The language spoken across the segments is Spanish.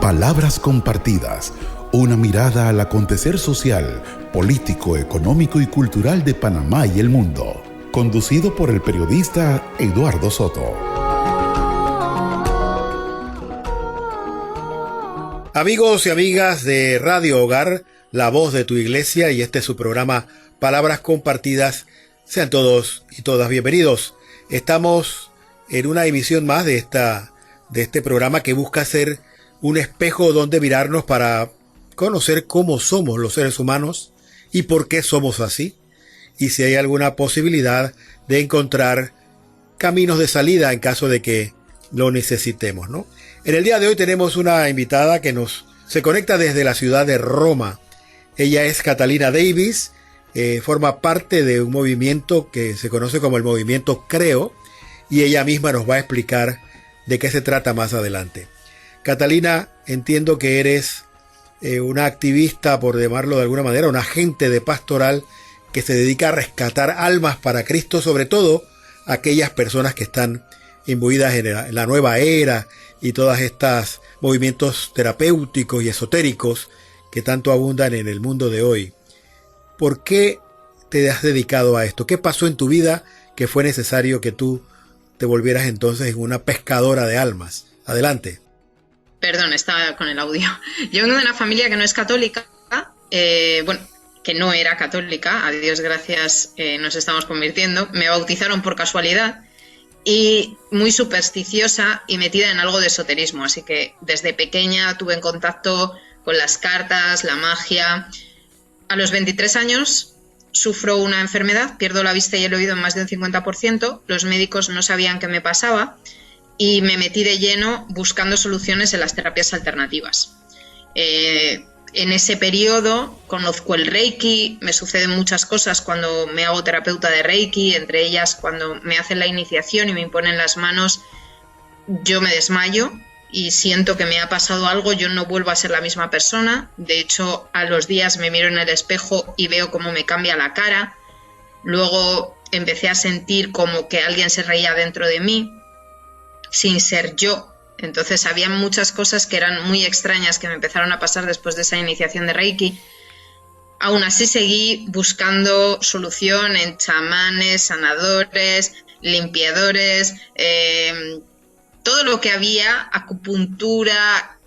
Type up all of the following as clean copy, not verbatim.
Palabras compartidas, una mirada al acontecer social, político, económico y cultural de Panamá y el mundo. Conducido por el periodista Eduardo Soto. Amigos y amigas de Radio Hogar, la voz de tu iglesia, y este es su programa Palabras Compartidas. Sean todos y todas bienvenidos. Estamos en una emisión más de este programa que busca ser un espejo donde mirarnos para conocer cómo somos los seres humanos y por qué somos así, y si hay alguna posibilidad de encontrar caminos de salida en caso de que lo necesitemos, ¿no? En el día de hoy tenemos una invitada que se conecta desde la ciudad de Roma. Ella es Catalina Davis, forma parte de un movimiento que se conoce como el movimiento Creo, y ella misma nos va a explicar de qué se trata más adelante. Catalina, entiendo que eres una activista, por llamarlo de alguna manera, un agente de pastoral que se dedica a rescatar almas para Cristo, sobre todo aquellas personas que están imbuidas en la nueva era y todas estas movimientos terapéuticos y esotéricos que tanto abundan en el mundo de hoy. ¿Por qué te has dedicado a esto? ¿Qué pasó en tu vida que fue necesario que tú te volvieras entonces en una pescadora de almas? Adelante. Perdón, estaba con el audio. Yo vengo de una familia que no es católica, que no era católica, a Dios gracias nos estamos convirtiendo. Me bautizaron por casualidad y muy supersticiosa y metida en algo de esoterismo, así que desde pequeña tuve en contacto con las cartas, la magia. A los 23 años sufro una enfermedad, pierdo la vista y el oído en más de un 50%, los médicos no sabían qué me pasaba y me metí de lleno buscando soluciones en las terapias alternativas. En ese periodo conozco el Reiki, me suceden muchas cosas cuando me hago terapeuta de Reiki, entre ellas cuando me hacen la iniciación y me imponen las manos, yo me desmayo y siento que me ha pasado algo, yo no vuelvo a ser la misma persona. De hecho, a los días me miro en el espejo y veo cómo me cambia la cara. Luego empecé a sentir como que alguien se reía dentro de mí, sin ser yo. Entonces había muchas cosas que eran muy extrañas que me empezaron a pasar después de esa iniciación de Reiki. Aún así seguí buscando solución en chamanes, sanadores, limpiadores, todo lo que había, acupuntura,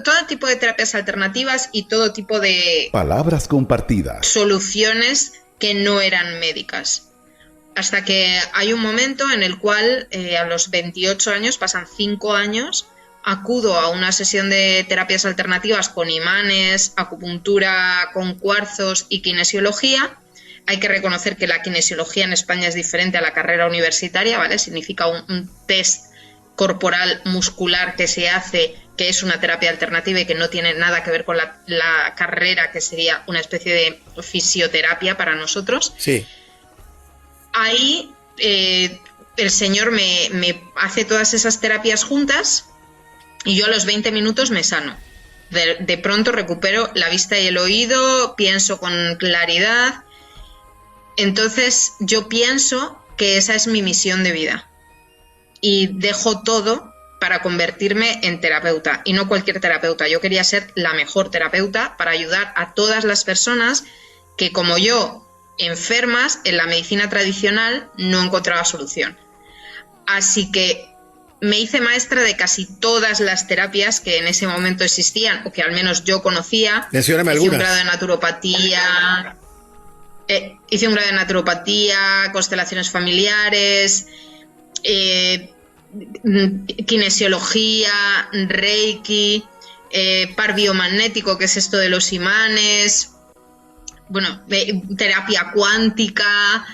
todo tipo de terapias alternativas y todo tipo de Palabras compartidas, soluciones que no eran médicas. Hasta que hay un momento en el cual a los 28 años, pasan 5 años, acudo a una sesión de terapias alternativas con imanes, acupuntura con cuarzos y kinesiología. Hay que reconocer que la kinesiología en España es diferente a la carrera universitaria, ¿vale? Significa un test corporal muscular que se hace, que es una terapia alternativa y que no tiene nada que ver con la carrera, que sería una especie de fisioterapia para nosotros. Sí. Ahí el señor me hace todas esas terapias juntas y yo a los 20 minutos me sano. De pronto recupero la vista y el oído, pienso con claridad. Entonces yo pienso que esa es mi misión de vida y dejo todo para convertirme en terapeuta, y no cualquier terapeuta. Yo quería ser la mejor terapeuta para ayudar a todas las personas que, como yo, enfermas en la medicina tradicional, no encontraba solución. Así que me hice maestra de casi todas las terapias que en ese momento existían, o que al menos yo conocía. Mencióname algunas. Hice un grado de naturopatía, constelaciones familiares, kinesiología, Reiki, par biomagnético, que es esto de los imanes, terapia cuántica,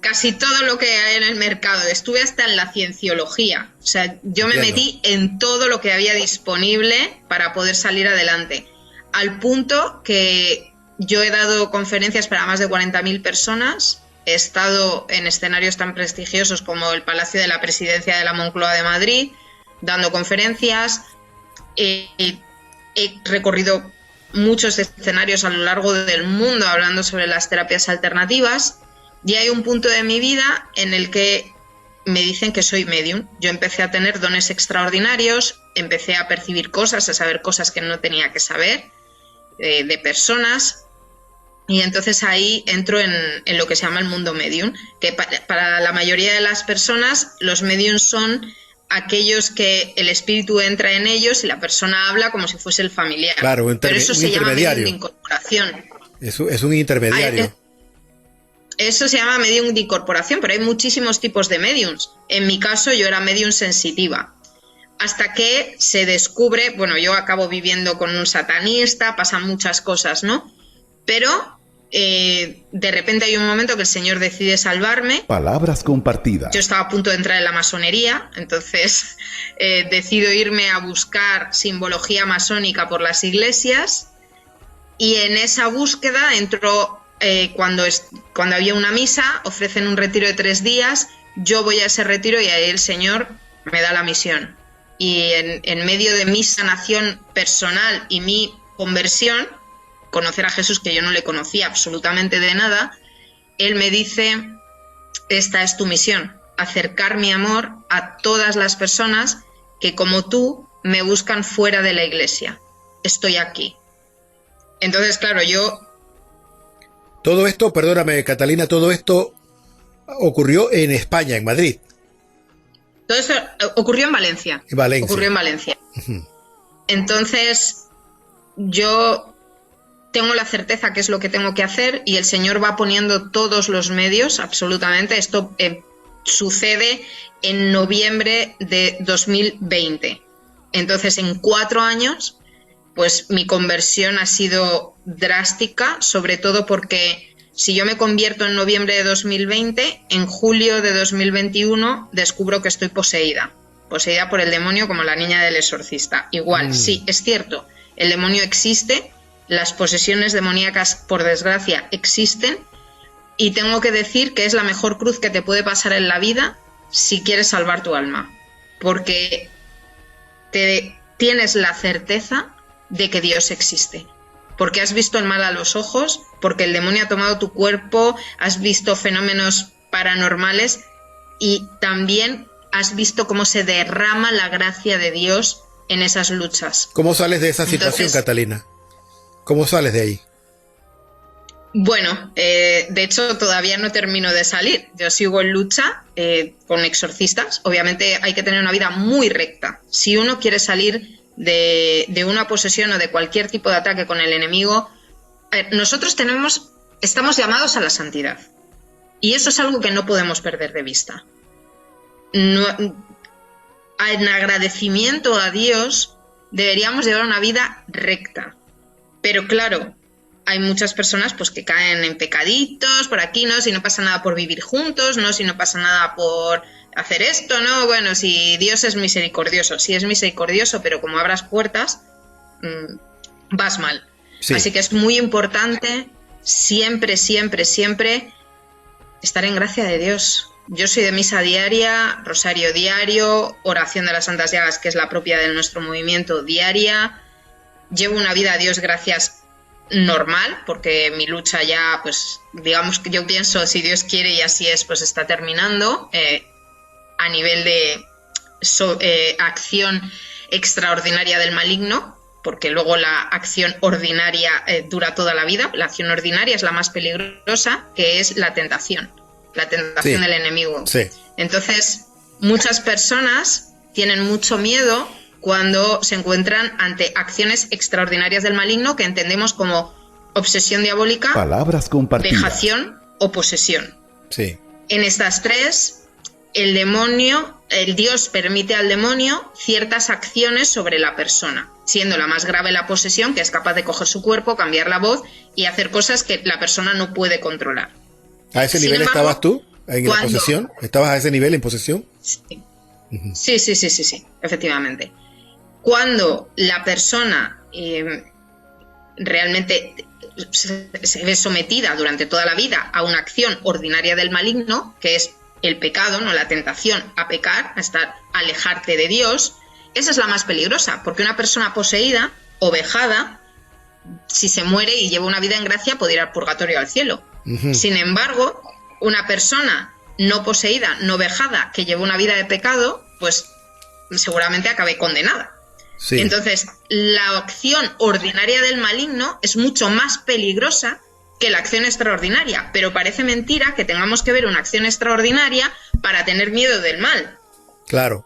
casi todo lo que hay en el mercado. Estuve hasta en la cienciología. O sea, yo me metí en todo lo que había disponible para poder salir adelante. Al punto que yo he dado conferencias para más de 40.000 personas. He estado en escenarios tan prestigiosos como el Palacio de la Presidencia de la Moncloa de Madrid, dando conferencias. He recorrido muchos escenarios a lo largo del mundo hablando sobre las terapias alternativas, y hay un punto de mi vida en el que me dicen que soy medium. Yo empecé a tener dones extraordinarios, empecé a percibir cosas, a saber cosas que no tenía que saber de personas, y entonces ahí entro en lo que se llama el mundo medium, que para la mayoría de las personas los mediums son aquellos que el espíritu entra en ellos y la persona habla como si fuese el familiar. Claro, pero eso se llama medium de incorporación. Es un intermediario. Eso se llama medium de incorporación, pero hay muchísimos tipos de mediums. En mi caso yo era medium sensitiva. Hasta que se descubre, bueno, yo acabo viviendo con un satanista, pasan muchas cosas, ¿no? Pero de repente hay un momento que el Señor decide salvarme. Palabras compartidas. Yo estaba a punto de entrar en la masonería, entonces decido irme a buscar simbología masónica por las iglesias, y en esa búsqueda entro cuando había una misa, ofrecen un retiro de 3 días, yo voy a ese retiro y ahí el Señor me da la misión. Y en medio de mi sanación personal y mi conversión, conocer a Jesús, que yo no le conocía absolutamente de nada, Él me dice: esta es tu misión, acercar mi amor a todas las personas que como tú me buscan fuera de la iglesia. Estoy aquí. Entonces, claro, yo... Todo esto, perdóname Catalina, todo esto ocurrió en España, en Madrid. Todo esto ocurrió en Valencia. Ocurrió en Valencia. Uh-huh. Entonces, yo tengo la certeza que es lo que tengo que hacer, y el Señor va poniendo todos los medios, absolutamente. Esto sucede en noviembre de 2020. Entonces, en 4 años, pues mi conversión ha sido drástica, sobre todo porque si yo me convierto en noviembre de 2020, en julio de 2021 descubro que estoy poseída por el demonio, como la niña del exorcista. Igual, sí, es cierto, el demonio existe, las posesiones demoníacas, por desgracia, existen, y tengo que decir que es la mejor cruz que te puede pasar en la vida si quieres salvar tu alma, porque tienes la certeza de que Dios existe, porque has visto el mal a los ojos, porque el demonio ha tomado tu cuerpo, has visto fenómenos paranormales y también has visto cómo se derrama la gracia de Dios en esas luchas. ¿Cómo sales de esa situación, Catalina? ¿Cómo sales de ahí? Bueno, de hecho todavía no termino de salir. Yo sigo en lucha con exorcistas. Obviamente hay que tener una vida muy recta. Si uno quiere salir de una posesión o de cualquier tipo de ataque con el enemigo, nosotros estamos llamados a la santidad. Y eso es algo que no podemos perder de vista. No, en agradecimiento a Dios deberíamos llevar una vida recta. Pero claro, hay muchas personas pues que caen en pecaditos por aquí, ¿no? Si no pasa nada por vivir juntos, ¿no? Si no pasa nada por hacer esto, ¿no? Bueno, si Dios es misericordioso, sí es misericordioso, pero como abras puertas, vas mal. Sí. Así que es muy importante siempre, siempre, siempre estar en gracia de Dios. Yo soy de misa diaria, rosario diario, oración de las Santas Llagas, que es la propia de nuestro movimiento, diaria. Llevo una vida, a Dios gracias, normal, porque mi lucha ya, pues, digamos que yo pienso, si Dios quiere y así es, pues está terminando. A nivel de acción extraordinaria del maligno, porque luego la acción ordinaria dura toda la vida. La acción ordinaria es la más peligrosa, que es la tentación sí. del enemigo. Sí. Entonces, muchas personas tienen mucho miedo cuando se encuentran ante acciones extraordinarias del maligno, que entendemos como obsesión diabólica, palabras compartidas, vejación o posesión. Sí. En estas tres, el Dios permite al demonio ciertas acciones sobre la persona, siendo la más grave la posesión, que es capaz de coger su cuerpo, cambiar la voz y hacer cosas que la persona no puede controlar. ¿A ese nivel estabas tú en la posesión? ¿Estabas a ese nivel en posesión? Sí. Uh-huh. Sí, efectivamente. Cuando la persona realmente se ve sometida durante toda la vida a una acción ordinaria del maligno, que es el pecado, no la tentación a pecar, a alejarte de Dios, esa es la más peligrosa, porque una persona poseída o vejada, si se muere y lleva una vida en gracia, puede ir al purgatorio o al cielo. Uh-huh. Sin embargo, una persona no poseída, no vejada, que llevó una vida de pecado, pues seguramente acabé condenada. Sí. Entonces, la acción ordinaria del maligno es mucho más peligrosa que la acción extraordinaria, pero parece mentira que tengamos que ver una acción extraordinaria para tener miedo del mal. Claro.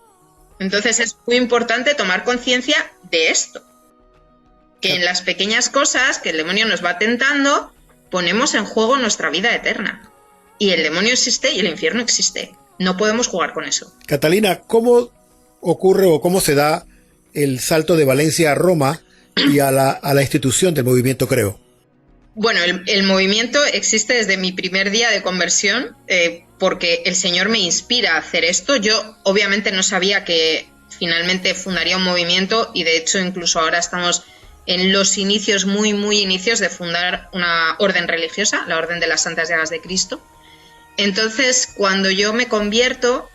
Entonces es muy importante tomar conciencia de esto, que en las pequeñas cosas que el demonio nos va tentando, ponemos en juego nuestra vida eterna. Y el demonio existe y el infierno existe. No podemos jugar con eso. Catalina, ¿cómo ocurre o cómo se da el salto de Valencia a Roma y a la institución del movimiento Creo? Bueno, el movimiento existe desde mi primer día de conversión, porque el Señor me inspira a hacer esto. Yo obviamente no sabía que finalmente fundaría un movimiento, y de hecho incluso ahora estamos en los inicios, muy inicios de fundar una orden religiosa, la Orden de las Santas Llagas de Cristo. Entonces, cuando yo me convierto,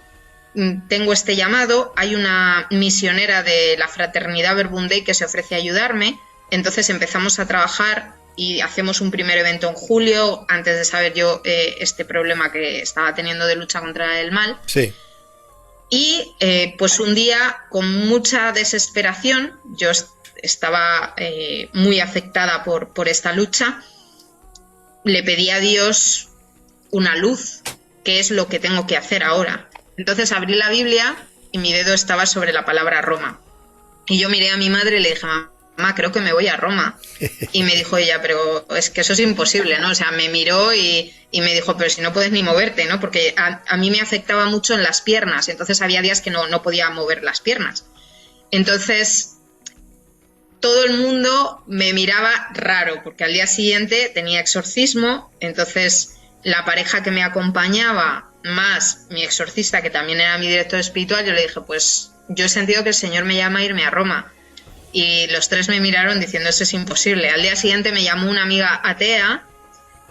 tengo este llamado, hay una misionera de la Fraternidad Verbum Dei que se ofrece a ayudarme, entonces empezamos a trabajar y hacemos un primer evento en julio, antes de saber yo este problema que estaba teniendo de lucha contra el mal. Sí. Y pues un día, con mucha desesperación, yo estaba muy afectada por esta lucha, le pedí a Dios una luz, qué es lo que tengo que hacer ahora. Entonces abrí la Biblia y mi dedo estaba sobre la palabra Roma. Y yo miré a mi madre y le dije, mamá, creo que me voy a Roma. Y me dijo ella, pero es que eso es imposible, ¿no? O sea, me miró y me dijo, pero si no puedes ni moverte, ¿no? Porque a mí me afectaba mucho en las piernas, entonces había días que no podía mover las piernas. Entonces, todo el mundo me miraba raro, porque al día siguiente tenía exorcismo, entonces la pareja que me acompañaba, más mi exorcista, que también era mi director espiritual, yo le dije, pues yo he sentido que el Señor me llama a irme a Roma. Y los tres me miraron diciendo, eso es imposible. Al día siguiente me llamó una amiga atea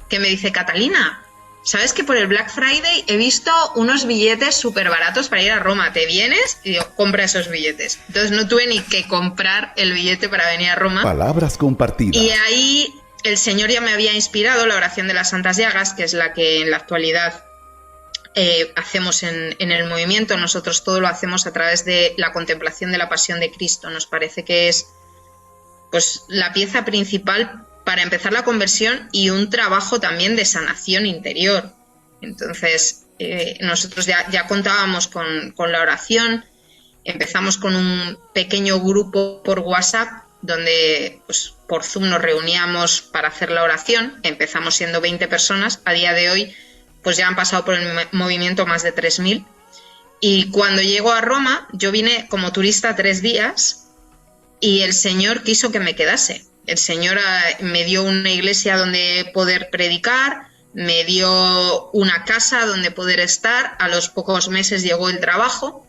que me dice, Catalina, ¿sabes que por el Black Friday he visto unos billetes súper baratos para ir a Roma? ¿Te vienes? Y digo, compra esos billetes. Entonces no tuve ni que comprar el billete para venir a Roma. Palabras compartidas. Y ahí el Señor ya me había inspirado la oración de las Santas Llagas, que es la que en la actualidad hacemos en el movimiento. Nosotros todo lo hacemos a través de la contemplación de la pasión de Cristo. Nos parece que es pues la pieza principal para empezar la conversión y un trabajo también de sanación interior. Entonces nosotros ya contábamos con la oración. Empezamos con un pequeño grupo por WhatsApp donde pues por Zoom nos reuníamos para hacer la oración. Empezamos siendo 20 personas. A día de hoy pues ya han pasado por el movimiento más de 3.000. Y cuando llego a Roma, yo vine como turista 3 días y el Señor quiso que me quedase. El Señor me dio una iglesia donde poder predicar, me dio una casa donde poder estar. A los pocos meses llegó el trabajo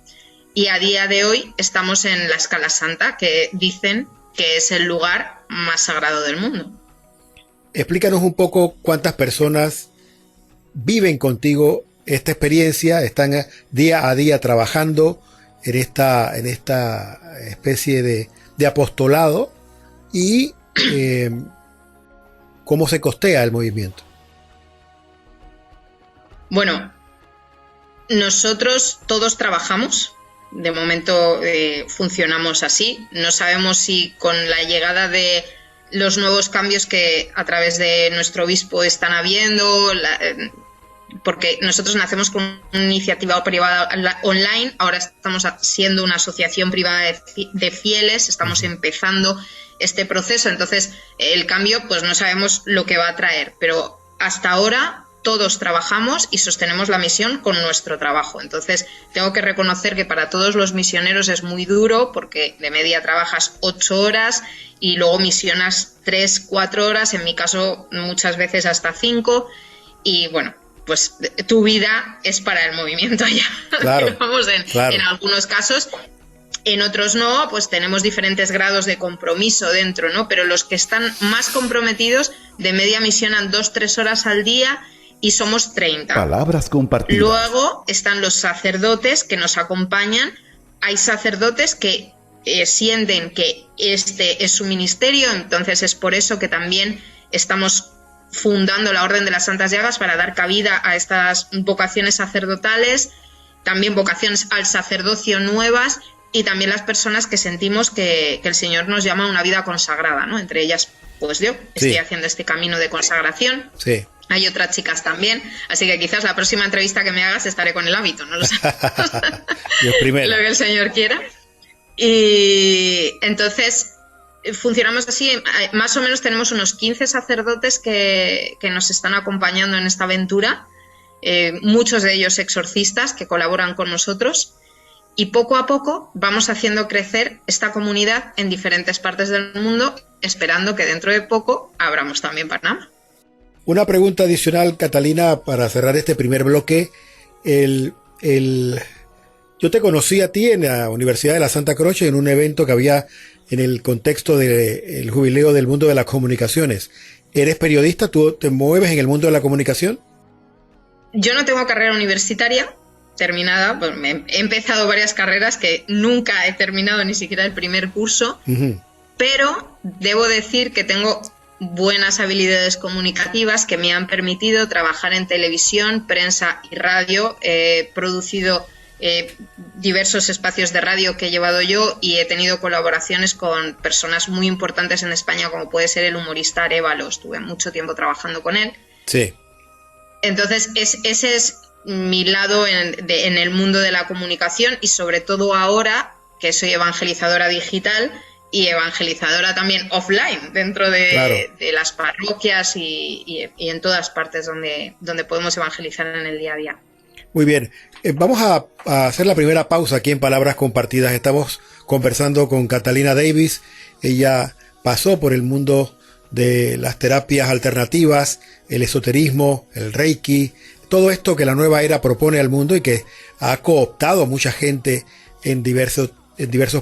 y a día de hoy estamos en la Escala Santa, que dicen que es el lugar más sagrado del mundo. Explícanos un poco cuántas personas viven contigo esta experiencia, están día a día trabajando en esta especie de apostolado y cómo se costea el movimiento. Bueno, nosotros todos trabajamos, de momento funcionamos así. No sabemos si con la llegada de los nuevos cambios que a través de nuestro obispo están habiendo, porque nosotros nacemos con una iniciativa privada online, ahora estamos siendo una asociación privada de fieles, estamos empezando este proceso, entonces el cambio pues no sabemos lo que va a traer, pero hasta ahora todos trabajamos y sostenemos la misión con nuestro trabajo. Entonces tengo que reconocer que para todos los misioneros es muy duro, porque de media trabajas 8 horas y luego misionas 3-4 horas, en mi caso muchas veces hasta 5, y bueno, pues tu vida es para el movimiento ya. Claro, Vamos claro. En algunos casos, en otros no, pues tenemos diferentes grados de compromiso dentro, ¿no? Pero los que están más comprometidos de media misionan 2-3 horas al día y somos 30. Palabras compartidas. Luego están los sacerdotes que nos acompañan. Hay sacerdotes que sienten que este es su ministerio, entonces es por eso que también estamos fundando la Orden de las Santas Llagas para dar cabida a estas vocaciones sacerdotales, también vocaciones al sacerdocio nuevas, y también las personas que sentimos que el Señor nos llama a una vida consagrada, ¿no? Entre ellas, pues yo estoy haciendo este camino de consagración. Sí. Hay otras chicas también, así que quizás la próxima entrevista que me hagas estaré con el hábito, no lo sé. Dios primero. Lo que el Señor quiera. Y entonces funcionamos así, más o menos tenemos unos 15 sacerdotes que nos están acompañando en esta aventura, muchos de ellos exorcistas que colaboran con nosotros, y poco a poco vamos haciendo crecer esta comunidad en diferentes partes del mundo, esperando que dentro de poco abramos también Panamá. Una pregunta adicional, Catalina, para cerrar este primer bloque. Yo te conocí a ti en la Universidad de la Santa Croce en un evento que había en el contexto del jubileo del mundo de las comunicaciones. ¿Eres periodista? ¿Tú te mueves en el mundo de la comunicación? Yo no tengo carrera universitaria terminada. Pues he empezado varias carreras que nunca he terminado ni siquiera el primer curso, pero debo decir que tengo buenas habilidades comunicativas que me han permitido trabajar en televisión, prensa y radio. He producido diversos espacios de radio que he llevado yo y he tenido colaboraciones con personas muy importantes en España, como puede ser el humorista Arévalo. Estuve mucho tiempo trabajando con él. Sí. Entonces ese es mi lado en el mundo de la comunicación, y sobre todo ahora que soy evangelizadora digital y evangelizadora también offline dentro de las parroquias y en todas partes donde podemos evangelizar en el día a día. Muy bien, vamos a hacer la primera pausa aquí en Palabras Compartidas. Estamos conversando con Catalina Davis. Ella pasó por el mundo de las terapias alternativas, el esoterismo, el reiki, todo esto que la nueva era propone al mundo y que ha cooptado a mucha gente en diversos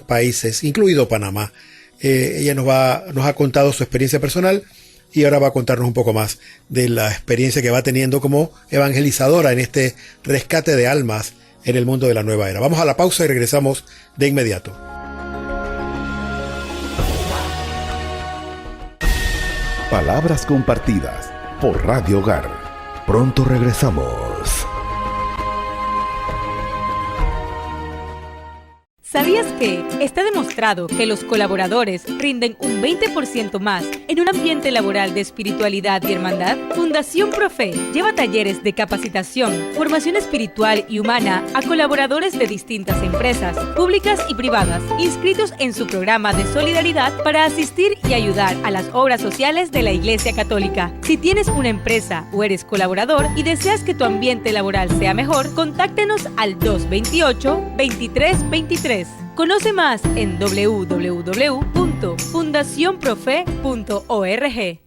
países, incluido Panamá. Ella nos ha contado su experiencia personal y ahora va a contarnos un poco más de la experiencia que va teniendo como evangelizadora en este rescate de almas en el mundo de la nueva era. Vamos a la pausa y regresamos de inmediato. Palabras compartidas por Radio Hogar. Pronto regresamos. ¿Sabías que está demostrado que los colaboradores rinden un 20% más en un ambiente laboral de espiritualidad y hermandad? Fundación Profe lleva talleres de capacitación, formación espiritual y humana a colaboradores de distintas empresas, públicas y privadas, inscritos en su programa de solidaridad para asistir y ayudar a las obras sociales de la Iglesia Católica. Si tienes una empresa o eres colaborador y deseas que tu ambiente laboral sea mejor, contáctenos al 228-2323. Conoce más en www.fundacionprofe.org.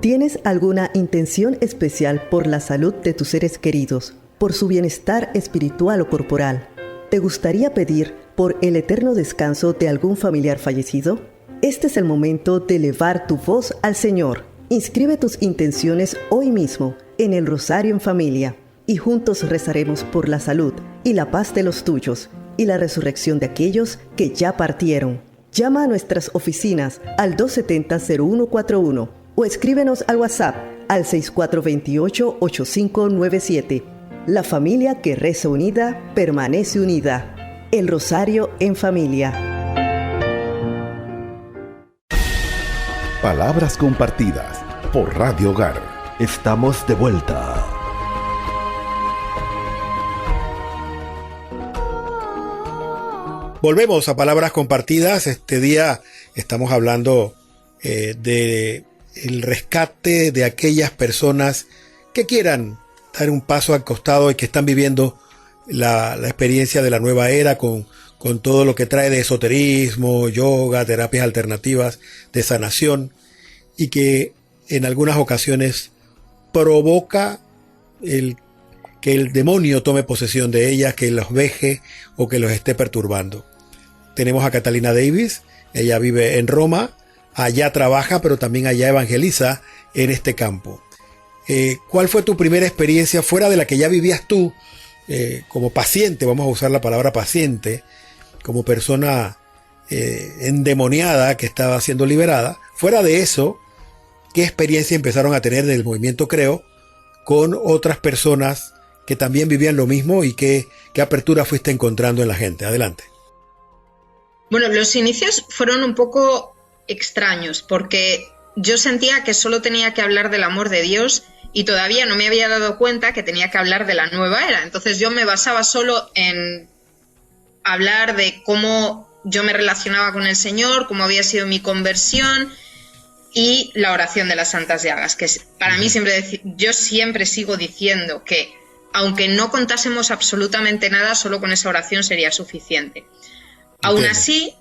¿Tienes alguna intención especial por la salud de tus seres queridos, por su bienestar espiritual o corporal? ¿Te gustaría pedir por el eterno descanso de algún familiar fallecido? Este es el momento de elevar tu voz al Señor. Inscribe tus intenciones hoy mismo en el Rosario en Familia y juntos rezaremos por la salud y la paz de los tuyos y la resurrección de aquellos que ya partieron. Llama a nuestras oficinas al 270-0141 o escríbenos al WhatsApp al 6428-8597. La familia que reza unida, permanece unida. El Rosario en Familia. Palabras compartidas por Radio Hogar. Estamos de vuelta. Volvemos a Palabras Compartidas. Este día estamos hablando de el rescate de aquellas personas que quieran dar un paso al costado y que están viviendo la experiencia de la nueva era con todo lo que trae de esoterismo, yoga, terapias alternativas, de sanación, y que en algunas ocasiones provoca que el demonio tome posesión de ellas, que los veje o que los esté perturbando. Tenemos a Catalina Davis. Ella vive en Roma, allá trabaja, pero también allá evangeliza en este campo. ¿Cuál fue tu primera experiencia fuera de la que ya vivías tú como paciente? Vamos a usar la palabra paciente, como persona endemoniada que estaba siendo liberada. Fuera de eso, ¿qué experiencia empezaron a tener del movimiento Creo con otras personas que también vivían lo mismo y qué apertura fuiste encontrando en la gente? Adelante. Bueno, los inicios fueron un poco extraños porque yo sentía que solo tenía que hablar del amor de Dios y todavía no me había dado cuenta que tenía que hablar de la nueva era. Entonces yo me basaba solo en hablar de cómo yo me relacionaba con el Señor, cómo había sido mi conversión y la oración de las Santas Llagas, que para mí yo siempre sigo diciendo que aunque no contásemos absolutamente nada, solo con esa oración sería suficiente. Aún así,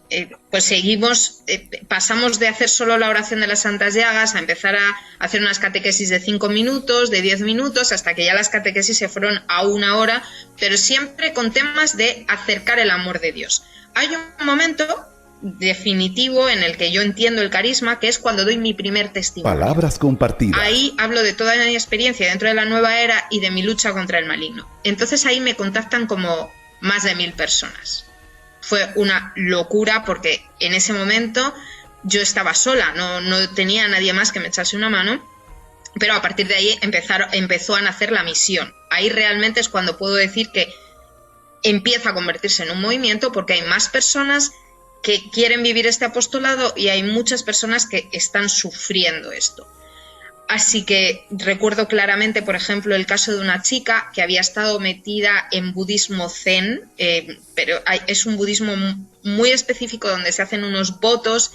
pues seguimos, pasamos de hacer solo la oración de las Santas Llagas a empezar a hacer unas catequesis de 5 minutos, de 10 minutos, hasta que ya las catequesis se fueron a 1 hora, pero siempre con temas de acercar el amor de Dios. Hay un momento definitivo en el que yo entiendo el carisma, que es cuando doy mi primer testimonio. Palabras compartidas. Ahí hablo de toda mi experiencia dentro de la nueva era y de mi lucha contra el maligno. Entonces ahí me contactan como más de 1000 personas. Fue una locura porque en ese momento yo estaba sola, no tenía nadie más que me echase una mano, pero a partir de ahí empezó a nacer la misión. Ahí realmente es cuando puedo decir que empieza a convertirse en un movimiento porque hay más personas que quieren vivir este apostolado y hay muchas personas que están sufriendo esto. Así que recuerdo claramente, por ejemplo, el caso de una chica que había estado metida en budismo zen, pero es un budismo muy específico donde se hacen unos votos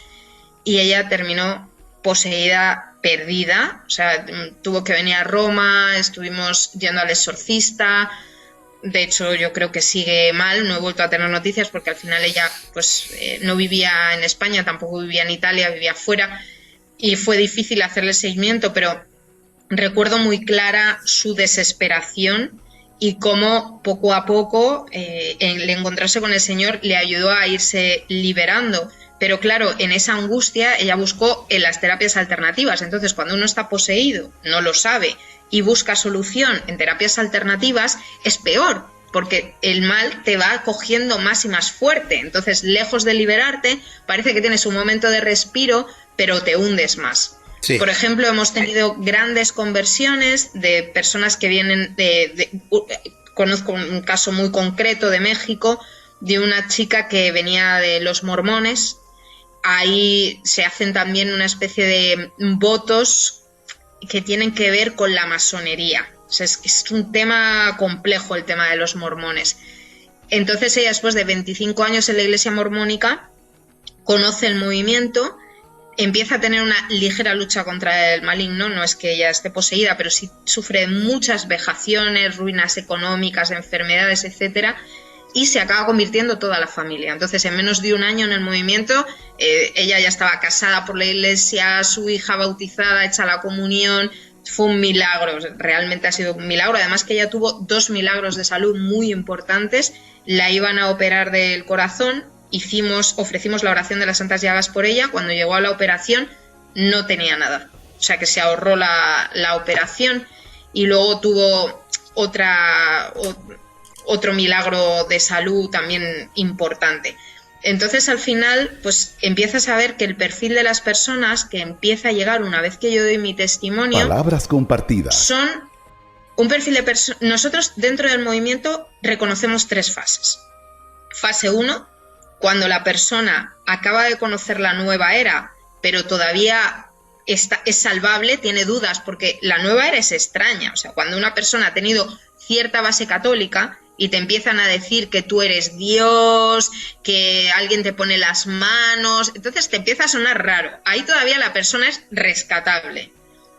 y ella terminó poseída, perdida. O sea, tuvo que venir a Roma, estuvimos yendo al exorcista. De hecho, yo creo que sigue mal, no he vuelto a tener noticias porque al final ella pues no vivía en España, tampoco vivía en Italia, vivía fuera. Y fue difícil hacerle seguimiento, pero recuerdo muy clara su desesperación y cómo poco a poco el encontrarse con el Señor le ayudó a irse liberando. Pero claro, en esa angustia ella buscó en las terapias alternativas. Entonces, cuando uno está poseído, no lo sabe, y busca solución en terapias alternativas, es peor, porque el mal te va cogiendo más y más fuerte. Entonces, lejos de liberarte, parece que tienes un momento de respiro, pero te hundes más. Sí. Por ejemplo, hemos tenido grandes conversiones de personas que vienen conozco un caso muy concreto de México, de una chica que venía de los mormones. Ahí se hacen también una especie de votos que tienen que ver con la masonería. O sea, es un tema complejo el tema de los mormones. Entonces ella, después de 25 años en la iglesia mormónica, conoce el movimiento, empieza a tener una ligera lucha contra el maligno. No es que ella esté poseída, pero sí sufre muchas vejaciones, ruinas económicas, enfermedades, etcétera, y se acaba convirtiendo toda la familia. Entonces, en menos de un año en el movimiento, ella ya estaba casada por la iglesia, su hija bautizada, hecha la comunión. Fue un milagro, realmente ha sido un milagro. Además que ella tuvo 2 milagros de salud muy importantes. La iban a operar del corazón, ofrecimos la oración de las Santas Llagas por ella. Cuando llegó a la operación no tenía nada, o sea que se ahorró la operación, y luego tuvo otro milagro de salud también importante. Entonces al final pues empiezas a ver que el perfil de las personas que empieza a llegar una vez que yo doy mi testimonio, palabras compartidas, son un perfil de personas. Nosotros dentro del movimiento reconocemos 3 fases. Fase 1, cuando la persona acaba de conocer la nueva era, pero todavía es salvable, tiene dudas, porque la nueva era es extraña. O sea, cuando una persona ha tenido cierta base católica y te empiezan a decir que tú eres Dios, que alguien te pone las manos, entonces te empieza a sonar raro. Ahí todavía la persona es rescatable.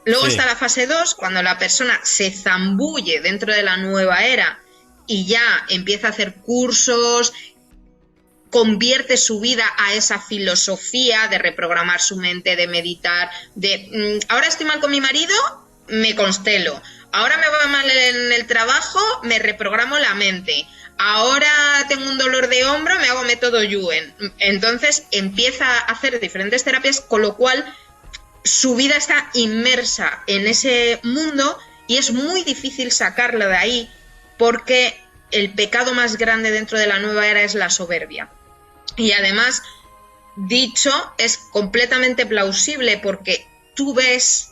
Luego está la fase 2, cuando la persona se zambulle dentro de la nueva era y ya empieza a hacer cursos, convierte su vida a esa filosofía de reprogramar su mente, de meditar, de ahora estoy mal con mi marido, me constelo, ahora me va mal en el trabajo, me reprogramo la mente, ahora tengo un dolor de hombro, me hago método Yuen. Entonces empieza a hacer diferentes terapias, con lo cual su vida está inmersa en ese mundo y es muy difícil sacarla de ahí, porque el pecado más grande dentro de la nueva era es la soberbia. Y además, dicho, es completamente plausible, porque tú ves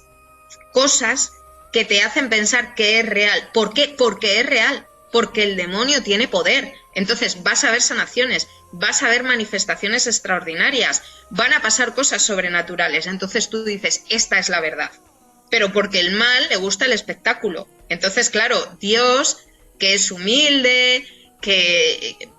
cosas que te hacen pensar que es real. ¿Por qué? Porque es real. Porque el demonio tiene poder. Entonces vas a ver sanaciones, vas a ver manifestaciones extraordinarias, van a pasar cosas sobrenaturales. Entonces tú dices, esta es la verdad. Pero porque el mal le gusta el espectáculo. Entonces, claro, Dios, que es humilde, que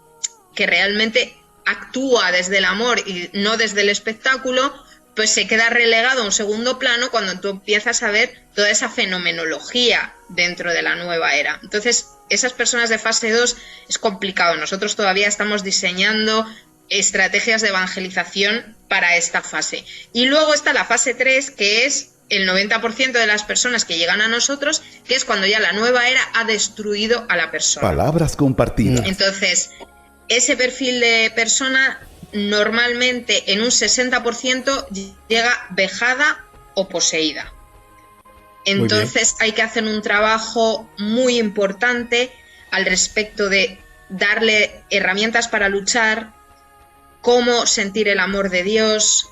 realmente actúa desde el amor y no desde el espectáculo, pues se queda relegado a un segundo plano cuando tú empiezas a ver toda esa fenomenología dentro de la nueva era. Entonces, esas personas de fase 2 es complicado. Nosotros todavía estamos diseñando estrategias de evangelización para esta fase. Y luego está la fase 3, que es el 90% de las personas que llegan a nosotros, que es cuando ya la nueva era ha destruido a la persona. Palabras compartidas. Entonces, ese perfil de persona normalmente en un 60% llega vejada o poseída. Entonces hay que hacer un trabajo muy importante al respecto de darle herramientas para luchar, cómo sentir el amor de Dios,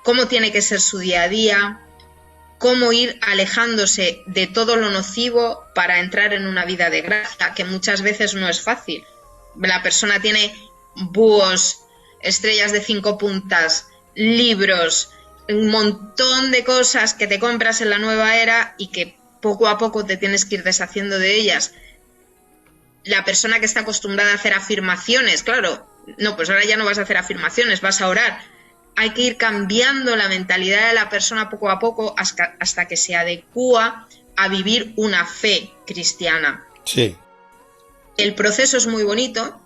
cómo tiene que ser su día a día, cómo ir alejándose de todo lo nocivo para entrar en una vida de gracia, que muchas veces no es fácil. La persona tiene búhos, estrellas de 5 puntas, libros, un montón de cosas que te compras en la nueva era y que poco a poco te tienes que ir deshaciendo de ellas. La persona que está acostumbrada a hacer afirmaciones, claro, no, pues ahora ya no vas a hacer afirmaciones, vas a orar. Hay que ir cambiando la mentalidad de la persona poco a poco hasta que se adecúa a vivir una fe cristiana. Sí. El proceso es muy bonito,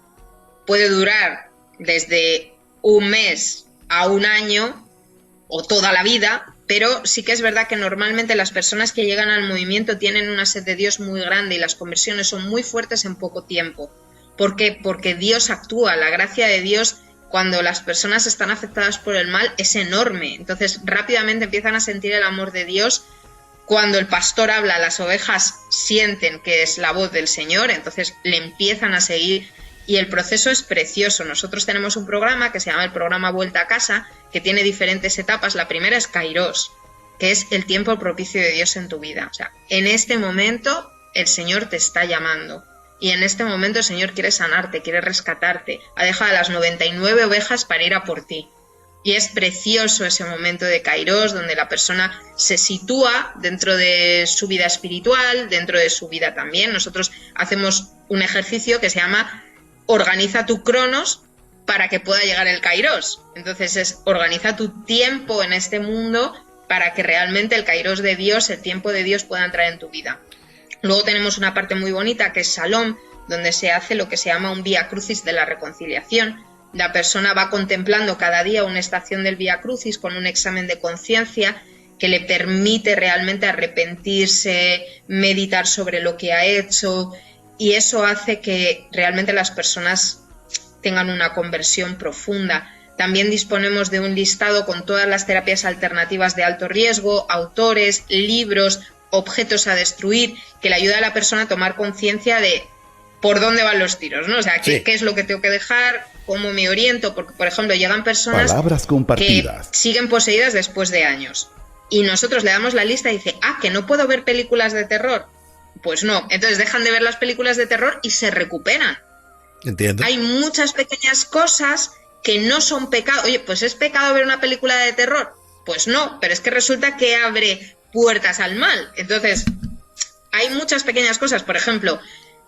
puede durar desde un mes a un año o toda la vida, pero sí que es verdad que normalmente las personas que llegan al movimiento tienen una sed de Dios muy grande y las conversiones son muy fuertes en poco tiempo. ¿Por qué? Porque Dios actúa, la gracia de Dios cuando las personas están afectadas por el mal es enorme. Entonces rápidamente empiezan a sentir el amor de Dios. Cuando el pastor habla, las ovejas sienten que es la voz del Señor, entonces le empiezan a seguir. Y el proceso es precioso. Nosotros tenemos un programa que se llama el programa Vuelta a Casa, que tiene diferentes etapas. La primera es Kairos, que es el tiempo propicio de Dios en tu vida. O sea, en este momento el Señor te está llamando. Y en este momento el Señor quiere sanarte, quiere rescatarte. Ha dejado a las 99 ovejas para ir a por ti. Y es precioso ese momento de Kairos, donde la persona se sitúa dentro de su vida espiritual, dentro de su vida también. Nosotros hacemos un ejercicio que se llama Organiza tu Cronos para que pueda llegar el Kairos. Entonces es organiza tu tiempo en este mundo para que realmente el Kairos de Dios, el tiempo de Dios pueda entrar en tu vida. Luego tenemos una parte muy bonita que es Shalom, donde se hace lo que se llama un Vía Crucis de la reconciliación. La persona va contemplando cada día una estación del Vía Crucis con un examen de conciencia que le permite realmente arrepentirse, meditar sobre lo que ha hecho, y eso hace que realmente las personas tengan una conversión profunda. También disponemos de un listado con todas las terapias alternativas de alto riesgo, autores, libros, objetos a destruir, que le ayuda a la persona a tomar conciencia de por dónde van los tiros, ¿no? O sea, qué es lo que tengo que dejar, cómo me oriento, porque, por ejemplo, llegan personas que siguen poseídas después de años. Y nosotros le damos la lista y dice, que no puedo ver películas de terror. Pues no, entonces dejan de ver las películas de terror y se recuperan. Entiendo. Hay muchas pequeñas cosas que no son pecado. Oye, pues ¿es pecado ver una película de terror? Pues no, pero es que resulta que abre puertas al mal. Entonces, hay muchas pequeñas cosas, por ejemplo,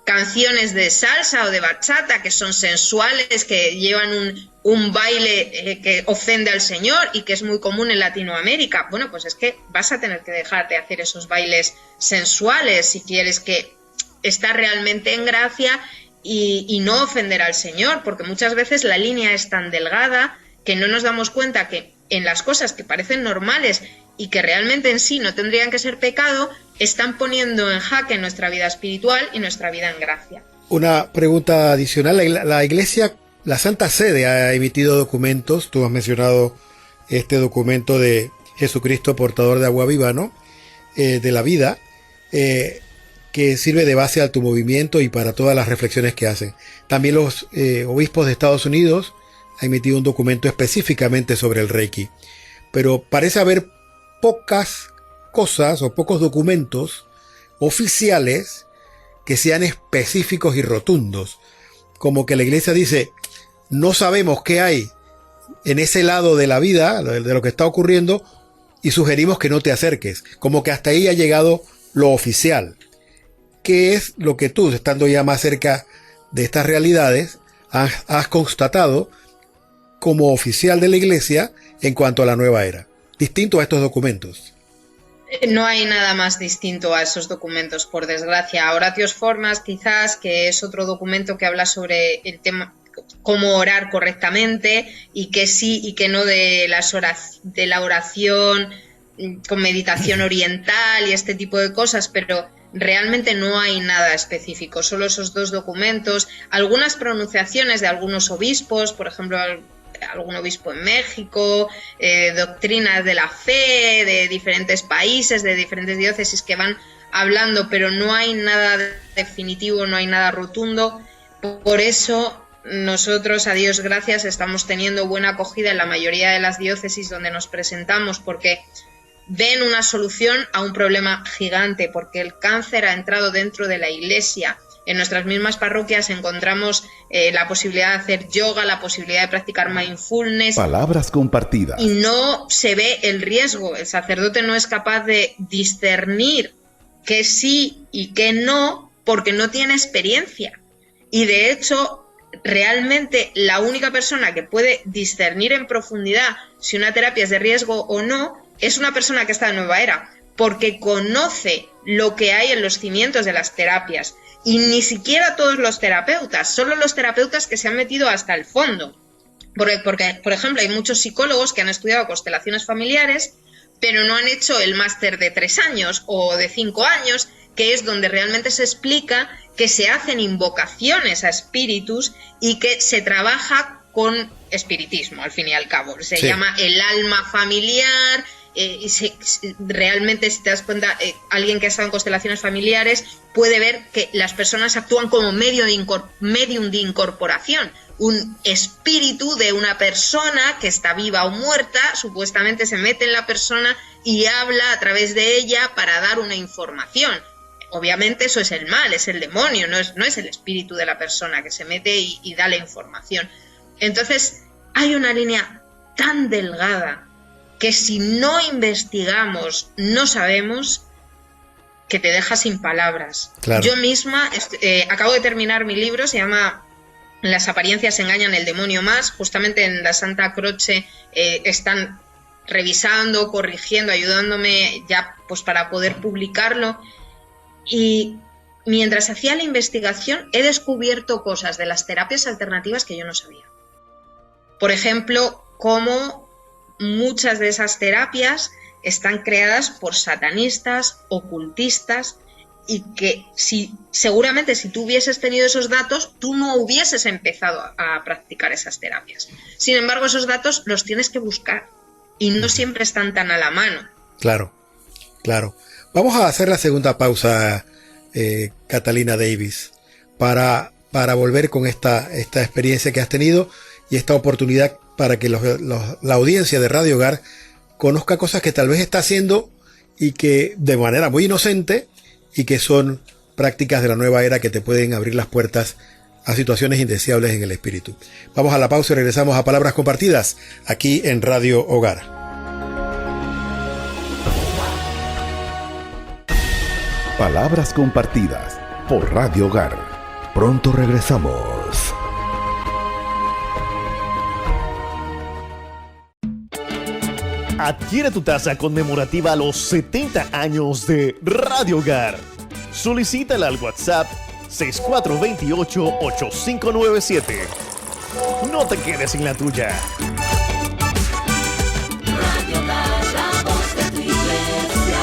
canciones de salsa o de bachata que son sensuales, que llevan un baile que ofende al Señor y que es muy común en Latinoamérica. Bueno, pues es que vas a tener que dejarte hacer esos bailes sensuales si quieres que estar realmente en gracia y no ofender al Señor, porque muchas veces la línea es tan delgada que no nos damos cuenta que en las cosas que parecen normales y que realmente en sí no tendrían que ser pecado, están poniendo en jaque nuestra vida espiritual y nuestra vida en gracia. Una pregunta adicional. La Iglesia, la Santa Sede ha emitido documentos, tú has mencionado este documento de Jesucristo portador de agua viva, ¿no? De la vida, que sirve de base a tu movimiento y para todas las reflexiones que hacen. También los obispos de Estados Unidos han emitido un documento específicamente sobre el Reiki. Pero parece haber pocas cosas o pocos documentos oficiales que sean específicos y rotundos. Como que la iglesia dice, no sabemos qué hay en ese lado de la vida, de lo que está ocurriendo, y sugerimos que no te acerques. Como que hasta ahí ha llegado lo oficial. ¿Qué es lo que tú, estando ya más cerca de estas realidades, has constatado como oficial de la iglesia en cuanto a la nueva era, distinto a estos documentos? No hay nada más distinto a esos documentos, por desgracia. Horatios Formas, quizás, que es otro documento que habla sobre el tema, cómo orar correctamente, y que sí y que no de la oración con meditación oriental y este tipo de cosas, pero realmente no hay nada específico, solo esos dos documentos, algunas pronunciaciones de algunos obispos, por ejemplo, algún obispo en México, doctrinas de la fe de diferentes países, de diferentes diócesis que van hablando, pero no hay nada definitivo, no hay nada rotundo. Por eso nosotros, a Dios gracias, estamos teniendo buena acogida en la mayoría de las diócesis donde nos presentamos, porque ven una solución a un problema gigante, porque el cáncer ha entrado dentro de la iglesia. En nuestras mismas parroquias encontramos la posibilidad de hacer yoga, la posibilidad de practicar mindfulness. Palabras compartidas. Y no se ve el riesgo. El sacerdote no es capaz de discernir qué sí y qué no, porque no tiene experiencia. Y de hecho, realmente la única persona que puede discernir en profundidad si una terapia es de riesgo o no es una persona que está en Nueva Era, porque conoce lo que hay en los cimientos de las terapias. Y ni siquiera todos los terapeutas, solo los terapeutas que se han metido hasta el fondo. Porque, por ejemplo, hay muchos psicólogos que han estudiado constelaciones familiares, pero no han hecho el máster de 3 años o de 5 años, que es donde realmente se explica que se hacen invocaciones a espíritus y que se trabaja con espiritismo, al fin y al cabo. Se llama el alma familiar. Realmente, si te das cuenta, alguien que ha estado en constelaciones familiares puede ver que las personas actúan como medium de incorporación. Un espíritu de una persona que está viva o muerta supuestamente se mete en la persona y habla a través de ella para dar una información. Obviamente eso es el mal, es el demonio, no es el espíritu de la persona que se mete y da la información. Entonces hay una línea tan delgada que si no investigamos, no sabemos, que te deja sin palabras. Claro. Yo misma acabo de terminar mi libro, se llama Las apariencias engañan, el demonio más. Justamente en la Santa Croce están revisando, corrigiendo, ayudándome ya pues para poder publicarlo. Y mientras hacía la investigación he descubierto cosas de las terapias alternativas que yo no sabía. Por ejemplo, cómo muchas de esas terapias están creadas por satanistas, ocultistas, y que seguramente si tú hubieses tenido esos datos, tú no hubieses empezado a practicar esas terapias. Sin embargo, esos datos los tienes que buscar y no siempre están tan a la mano. Claro, claro. Vamos a hacer la segunda pausa, Catalina Davis, para volver con esta experiencia que has tenido y esta oportunidad para que la audiencia de Radio Hogar conozca cosas que tal vez está haciendo y que de manera muy inocente, y que son prácticas de la nueva era que te pueden abrir las puertas a situaciones indeseables en el espíritu. Vamos a la pausa y regresamos a Palabras Compartidas aquí en Radio Hogar. Palabras Compartidas por Radio Hogar. Pronto regresamos. Adquiere tu taza conmemorativa a los 70 años de Radio Hogar. Solicítala al WhatsApp 6428-8597. No te quedes sin la tuya. Radio Hogar, la voz de tu iglesia.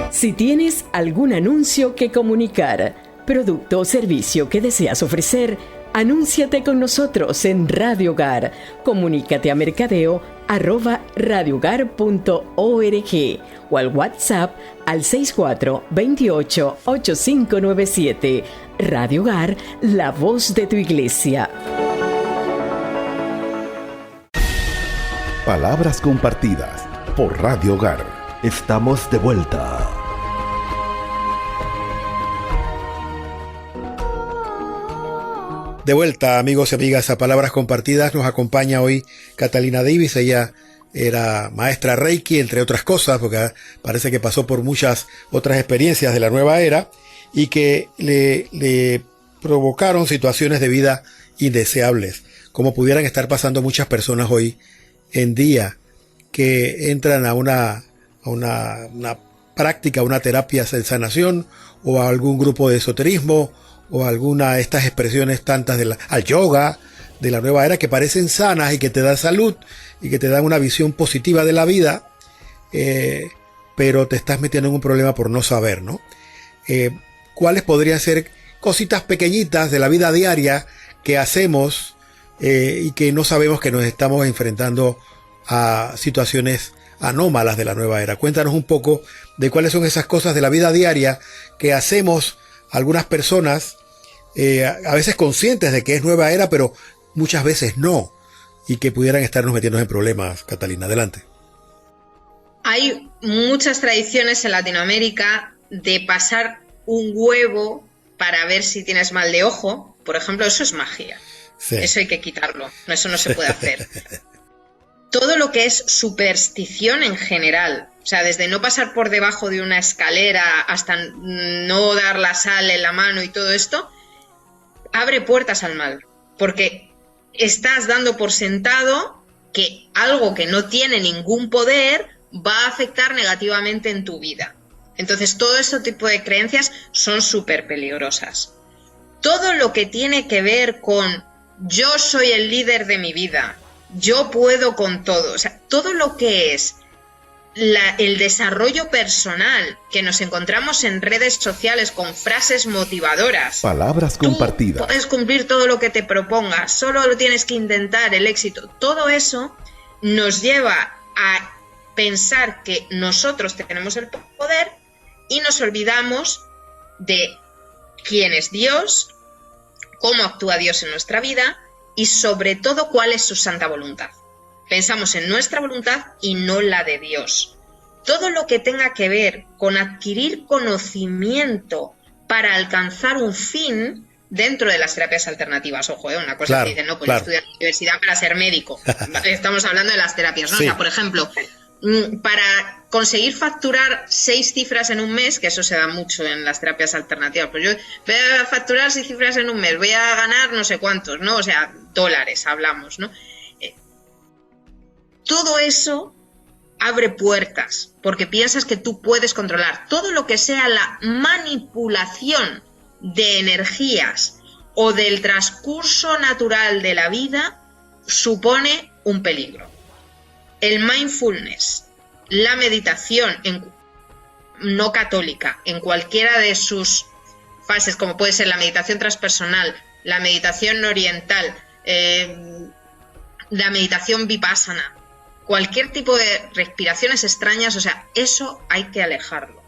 Si tienes algún anuncio que comunicar, producto o servicio que deseas ofrecer, anúnciate con nosotros en Radio Hogar. Comunícate a mercadeo@radiohogar.org o al WhatsApp al 6428-8597. Radio Hogar, la voz de tu iglesia. Palabras compartidas por Radio Hogar. Estamos de vuelta. De vuelta, amigos y amigas, a Palabras Compartidas. Nos acompaña hoy Catalina Davis. Ella era maestra Reiki, entre otras cosas, porque parece que pasó por muchas otras experiencias de la nueva era y que le provocaron situaciones de vida indeseables, como pudieran estar pasando muchas personas hoy en día que entran a una práctica, una terapia de sanación o a algún grupo de esoterismo o alguna de estas expresiones tantas al yoga de la nueva era que parecen sanas y que te dan salud y que te dan una visión positiva de la vida, pero te estás metiendo en un problema por no saber, ¿no? ¿Cuáles podrían ser cositas pequeñitas de la vida diaria que hacemos y que no sabemos que nos estamos enfrentando a situaciones anómalas de la nueva era? Cuéntanos un poco de cuáles son esas cosas de la vida diaria que hacemos algunas personas, a veces conscientes de que es nueva era, pero muchas veces no, y que pudieran estarnos metiendo en problemas. Catalina, adelante. Hay muchas tradiciones en Latinoamérica de pasar un huevo para ver si tienes mal de ojo. Por ejemplo, eso es magia. Sí. Eso hay que quitarlo. Eso no se puede hacer. Todo lo que es superstición en general, o sea, desde no pasar por debajo de una escalera hasta no dar la sal en la mano y todo esto, abre puertas al mal. Porque estás dando por sentado que algo que no tiene ningún poder va a afectar negativamente en tu vida. Entonces, todo este tipo de creencias son súper peligrosas. Todo lo que tiene que ver con yo soy el líder de mi vida, yo puedo con todo, o sea, todo lo que es el desarrollo personal que nos encontramos en redes sociales con frases motivadoras. Palabras compartidas. Tú puedes cumplir todo lo que te propongas, solo lo tienes que intentar, el éxito. Todo eso nos lleva a pensar que nosotros tenemos el poder y nos olvidamos de quién es Dios, cómo actúa Dios en nuestra vida y sobre todo cuál es su santa voluntad. Pensamos en nuestra voluntad y no la de Dios. Todo lo que tenga que ver con adquirir conocimiento para alcanzar un fin dentro de las terapias alternativas. Ojo, una cosa que dicen, no, pues yo estudié en la universidad para ser médico. Estamos hablando de las terapias, ¿no? Sí. O sea, por ejemplo, para conseguir facturar 6 cifras en un mes, que eso se da mucho en las terapias alternativas, pues yo voy a facturar 6 cifras en un mes, voy a ganar no sé cuántos, ¿no? O sea, dólares hablamos, ¿no? Todo eso abre puertas, porque piensas que tú puedes controlar todo lo que sea la manipulación de energías o del transcurso natural de la vida, supone un peligro. El mindfulness, la meditación no católica, en cualquiera de sus fases, como puede ser la meditación transpersonal, la meditación oriental, la meditación vipassana, cualquier tipo de respiraciones extrañas, o sea, eso hay que alejarlo.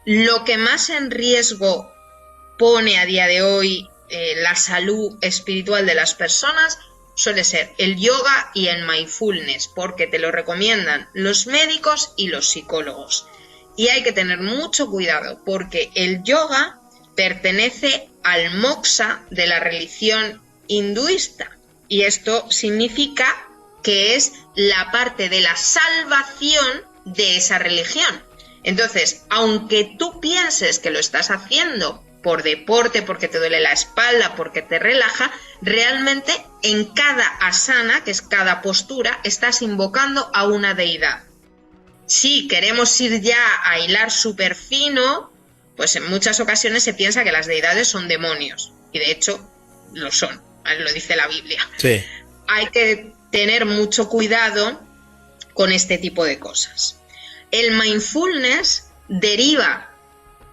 Lo que más en riesgo pone a día de hoy la salud espiritual de las personas suele ser el yoga y el mindfulness, porque te lo recomiendan los médicos y los psicólogos. Y hay que tener mucho cuidado, porque el yoga pertenece al moksha de la religión hinduista. Y esto significa que es la parte de la salvación de esa religión. Entonces, aunque tú pienses que lo estás haciendo por deporte, porque te duele la espalda, porque te relaja, realmente en cada asana, que es cada postura, estás invocando a una deidad. Si queremos ir ya a hilar súper fino, pues en muchas ocasiones se piensa que las deidades son demonios, y de hecho lo son, lo dice la Biblia. Sí. Hay que tener mucho cuidado con este tipo de cosas. El mindfulness deriva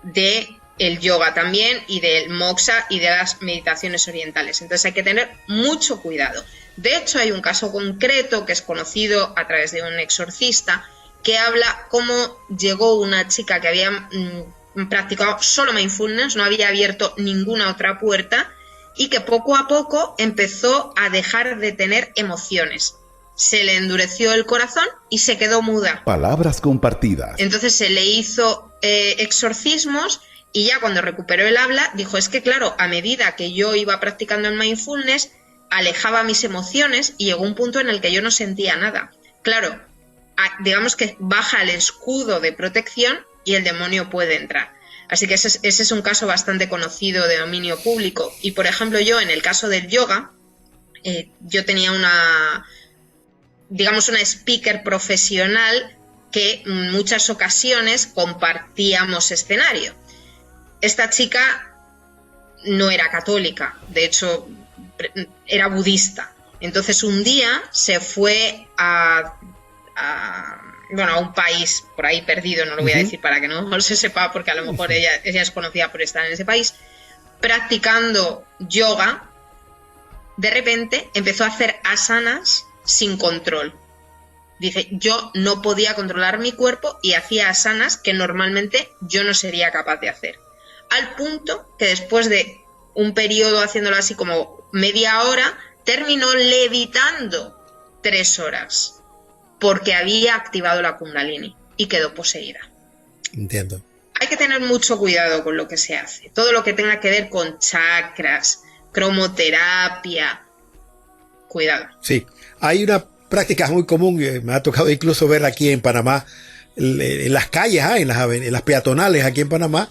de el yoga también y del moksha y de las meditaciones orientales. Entonces hay que tener mucho cuidado. De hecho, hay un caso concreto que es conocido a través de un exorcista que habla cómo llegó una chica que había practicado solo mindfulness, no había abierto ninguna otra puerta, y que poco a poco empezó a dejar de tener emociones. se le endureció el corazón y se quedó muda. Palabras compartidas. Entonces se le hizo exorcismos y ya cuando recuperó el habla dijo, es que claro, a medida que yo iba practicando el mindfulness, alejaba mis emociones y llegó un punto en el que yo no sentía nada. Claro, digamos que baja el escudo de protección y el demonio puede entrar. Así que ese es un caso bastante conocido de dominio público. Y por ejemplo yo en el caso del yoga, yo tenía una speaker profesional que en muchas ocasiones compartíamos escenario. Esta chica no era católica, de hecho era budista. Entonces un día se fue a un país por ahí perdido, no lo voy a decir para que no se sepa, porque a lo mejor ella es conocida por estar en ese país, practicando yoga. De repente empezó a hacer asanas sin control. Dice, yo no podía controlar mi cuerpo y hacía asanas que normalmente yo no sería capaz de hacer. Al punto que después de un periodo haciéndolo así como media hora, terminó levitando 3 horas porque había activado la Kundalini y quedó poseída. Entiendo. Hay que tener mucho cuidado con lo que se hace. Todo lo que tenga que ver con chakras, cromoterapia, cuidado. Sí, hay una práctica muy común, me ha tocado incluso ver aquí en Panamá, en las calles, en las peatonales aquí en Panamá,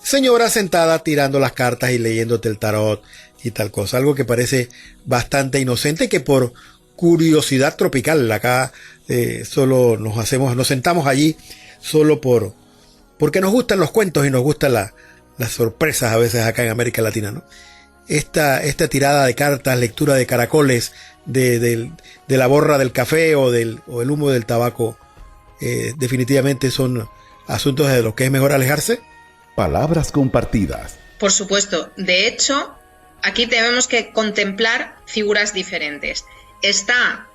señora sentada tirando las cartas y leyéndote el tarot y tal cosa, algo que parece bastante inocente, que por curiosidad tropical acá solo nos sentamos allí solo porque nos gustan los cuentos y nos gustan las sorpresas a veces acá en América Latina, ¿no? Esta tirada de cartas, lectura de caracoles, de la borra del café o el humo del tabaco, definitivamente son asuntos de los que es mejor alejarse. Palabras compartidas. Por supuesto. De hecho, aquí tenemos que contemplar figuras diferentes. Está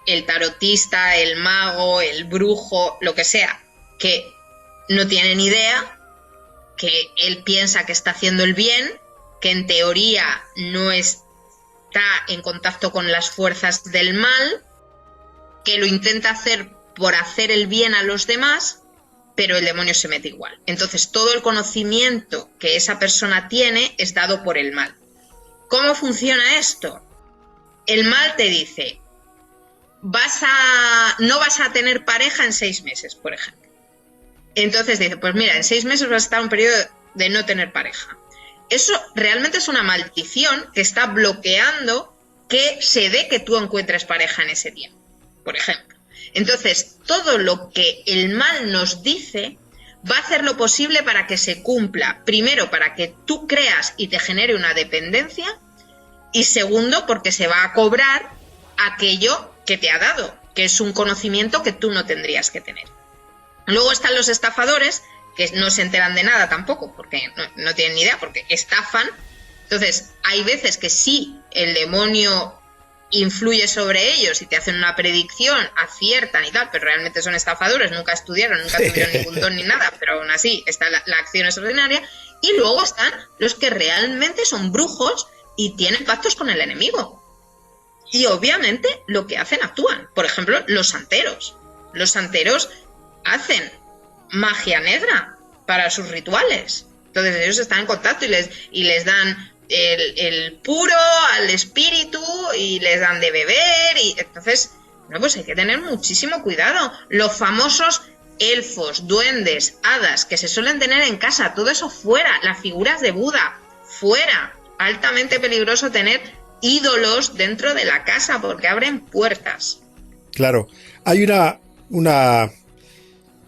el tarotista, el mago, el brujo, lo que sea, que no tiene ni idea, que él piensa que está haciendo el bien, que en teoría no está en contacto con las fuerzas del mal, que lo intenta hacer por hacer el bien a los demás, pero el demonio se mete igual. Entonces todo el conocimiento que esa persona tiene es dado por el mal. ¿Cómo funciona esto? El mal te dice, no vas a tener pareja en 6 meses, por ejemplo. Entonces dice, pues mira, en 6 meses vas a estar en un periodo de no tener pareja. Eso realmente es una maldición que está bloqueando que se dé que tú encuentres pareja en ese tiempo, por ejemplo. Entonces, todo lo que el mal nos dice va a hacer lo posible para que se cumpla. Primero, para que tú creas y te genere una dependencia. Y segundo, porque se va a cobrar aquello que te ha dado, que es un conocimiento que tú no tendrías que tener. Luego están los estafadores, que no se enteran de nada tampoco, porque no tienen ni idea, porque estafan. Entonces, hay veces que sí, el demonio influye sobre ellos y te hacen una predicción, aciertan y tal, pero realmente son estafadores, nunca estudiaron, nunca tuvieron ningún don ni nada, pero aún así está la acción extraordinaria. Y luego están los que realmente son brujos y tienen pactos con el enemigo. Y obviamente lo que hacen actúan. Por ejemplo, los santeros. Los santeros hacen magia negra para sus rituales. Entonces ellos están en contacto y les dan el puro al espíritu y les dan de beber. Y entonces, pues hay que tener muchísimo cuidado. Los famosos elfos, duendes, hadas que se suelen tener en casa, todo eso fuera. Las figuras de Buda, fuera. Altamente peligroso tener ídolos dentro de la casa porque abren puertas. Claro, hay una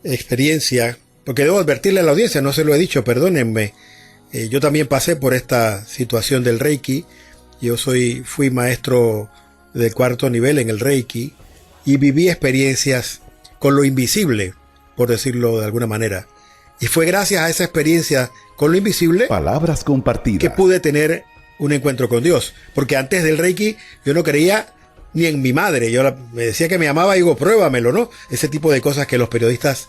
experiencia, porque debo advertirle a la audiencia, no se lo he dicho, perdónenme, yo también pasé por esta situación del Reiki. Yo fui maestro de 4º nivel en el Reiki y viví experiencias con lo invisible, por decirlo de alguna manera. Y fue gracias a esa experiencia con lo invisible, palabras compartidas, que pude tener un encuentro con Dios. Porque antes del Reiki yo no creía ni en mi madre. Me decía que me amaba y digo, pruébamelo, ¿no? Ese tipo de cosas que los periodistas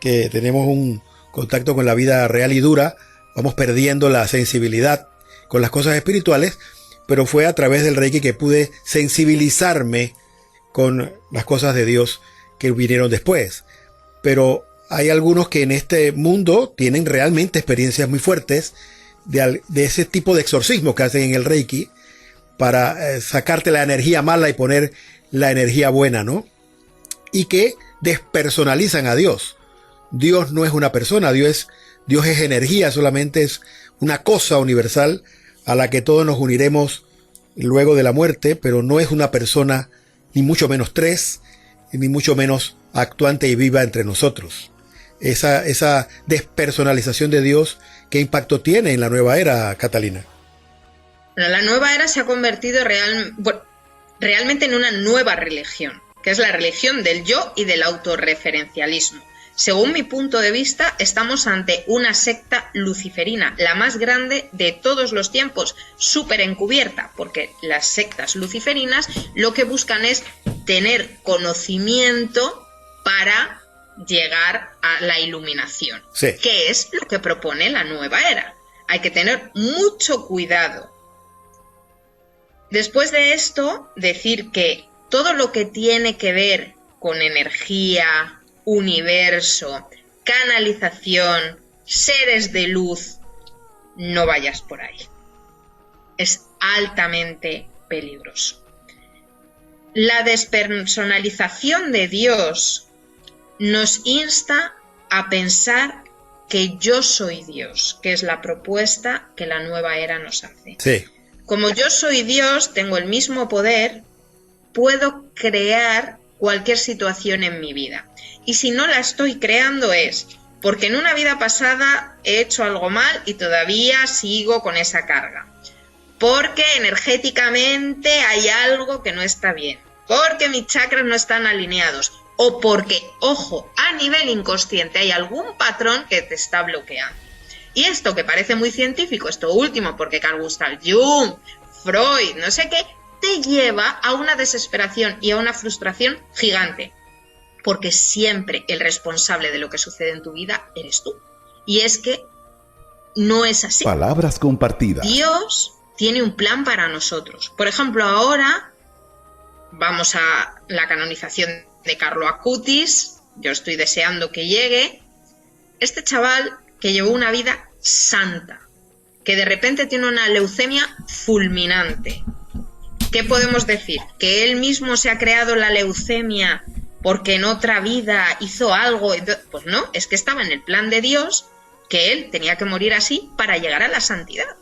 que tenemos un contacto con la vida real y dura, vamos perdiendo la sensibilidad con las cosas espirituales, pero fue a través del Reiki que pude sensibilizarme con las cosas de Dios que vinieron después. Pero hay algunos que en este mundo tienen realmente experiencias muy fuertes de ese tipo de exorcismo que hacen en el Reiki para sacarte la energía mala y poner la energía buena, ¿no? Y que despersonalizan a Dios. Dios no es una persona, Dios es energía, solamente es una cosa universal a la que todos nos uniremos luego de la muerte, pero no es una persona, ni mucho menos tres, ni mucho menos actuante y viva entre nosotros. Esa despersonalización de Dios, ¿qué impacto tiene en la nueva era, Catalina? La nueva era se ha convertido realmente en una nueva religión, que es la religión del yo y del autorreferencialismo. Según mi punto de vista, estamos ante una secta luciferina, la más grande de todos los tiempos, súper encubierta, porque las sectas luciferinas lo que buscan es tener conocimiento para llegar a la iluminación, sí, que es lo que propone la nueva era. Hay que tener mucho cuidado. Después de esto, decir que todo lo que tiene que ver con energía, universo, canalización, seres de luz, no vayas por ahí. Es altamente peligroso. La despersonalización de Dios nos insta a pensar que yo soy Dios, que es la propuesta que la nueva era nos hace. Sí. Como yo soy Dios, tengo el mismo poder, puedo crear cualquier situación en mi vida. Y si no la estoy creando es porque en una vida pasada he hecho algo mal y todavía sigo con esa carga. Porque energéticamente hay algo que no está bien. Porque mis chakras no están alineados. O porque, ojo, a nivel inconsciente hay algún patrón que te está bloqueando. Y esto que parece muy científico, esto último, porque Carl Gustav Jung, Freud, no sé qué, te lleva a una desesperación y a una frustración gigante. Porque siempre el responsable de lo que sucede en tu vida eres tú. Y es que no es así. Palabras compartidas. Dios tiene un plan para nosotros. Por ejemplo, ahora vamos a la canonización de Carlo Acutis. Yo estoy deseando que llegue. Este chaval que llevó una vida santa, que de repente tiene una leucemia fulminante. ¿Qué podemos decir? ¿Que él mismo se ha creado la leucemia porque en otra vida hizo algo? Pues no, es que estaba en el plan de Dios que él tenía que morir así para llegar a la santidad.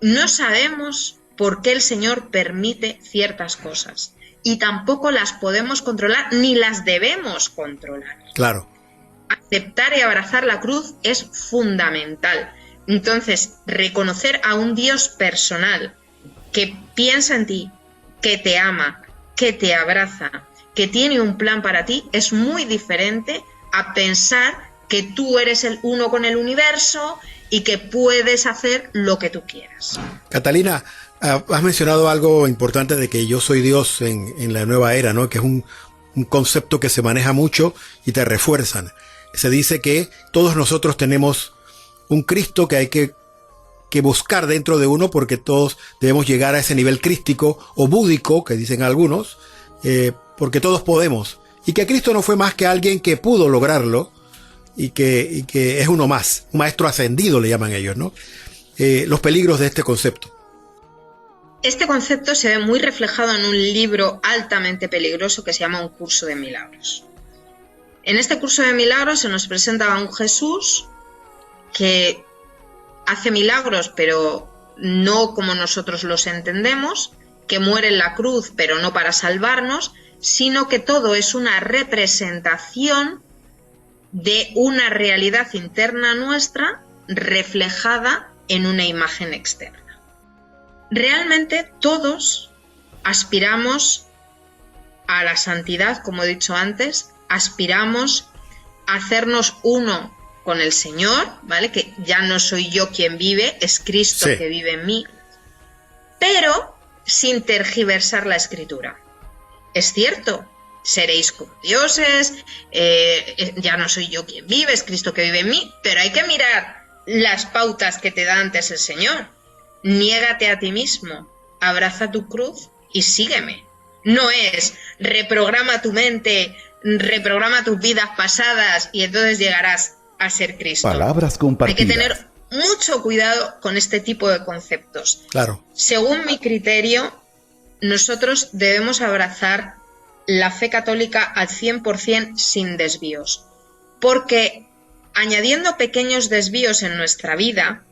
No sabemos por qué el Señor permite ciertas cosas y tampoco las podemos controlar ni las debemos controlar. Claro. Aceptar y abrazar la cruz es fundamental. Entonces, reconocer a un Dios personal que piensa en ti, que te ama, que te abraza, que tiene un plan para ti, es muy diferente a pensar que tú eres el uno con el universo y que puedes hacer lo que tú quieras. Catalina, has mencionado algo importante de que yo soy Dios en la nueva era, ¿no? Que es un concepto que se maneja mucho y te refuerzan. Se dice que todos nosotros tenemos un Cristo que hay que buscar dentro de uno, porque todos debemos llegar a ese nivel crístico o búdico, que dicen algunos, porque todos podemos. Y que Cristo no fue más que alguien que pudo lograrlo y que es uno más, un maestro ascendido le llaman ellos, ¿no? Los peligros de este concepto. Este concepto se ve muy reflejado en un libro altamente peligroso que se llama Un curso de milagros. En este curso de milagros se nos presenta a un Jesús que hace milagros, pero no como nosotros los entendemos, que muere en la cruz, pero no para salvarnos, sino que todo es una representación de una realidad interna nuestra reflejada en una imagen externa. Realmente todos aspiramos a la santidad, como he dicho antes, aspiramos a hacernos uno con el Señor, ¿vale? Que ya no soy yo quien vive, es Cristo que vive en mí, pero sin tergiversar la Escritura. Es cierto, seréis como dioses, ya no soy yo quien vive, es Cristo que vive en mí, pero hay que mirar las pautas que te da antes el Señor. Niégate a ti mismo, abraza tu cruz y sígueme. No es reprograma tu mente, reprograma tus vidas pasadas y entonces llegarás a ser Cristo. Palabras compartidas. Hay que tener mucho cuidado con este tipo de conceptos. Claro. Según mi criterio, nosotros debemos abrazar la fe católica al 100% sin desvíos. Porque añadiendo pequeños desvíos en nuestra vida,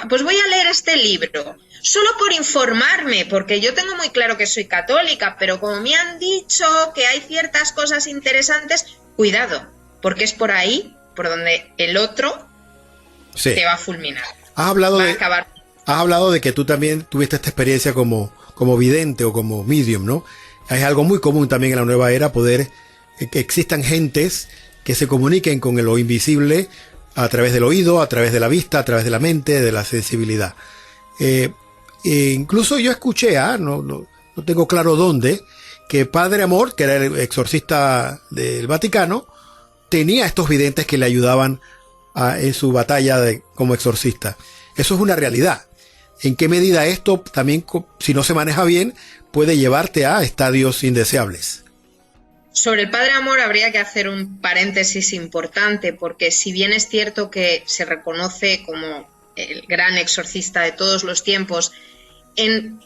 pues voy a leer este libro, solo por informarme, porque yo tengo muy claro que soy católica, pero como me han dicho que hay ciertas cosas interesantes, cuidado, porque es por ahí por donde el otro te va a fulminar. Has hablado de que tú también tuviste esta experiencia como vidente o como medium, ¿no? Es algo muy común también en la nueva era poder que existan gentes que se comuniquen con lo invisible a través del oído, a través de la vista, a través de la mente, de la sensibilidad. Incluso yo escuché, no tengo claro dónde, que Padre Amor, que era el exorcista del Vaticano, tenía estos videntes que le ayudaban en su batalla como exorcista. Eso es una realidad. ¿En qué medida esto también, si no se maneja bien, puede llevarte a estadios indeseables? Sobre el Padre Amor habría que hacer un paréntesis importante, porque si bien es cierto que se reconoce como el gran exorcista de todos los tiempos, en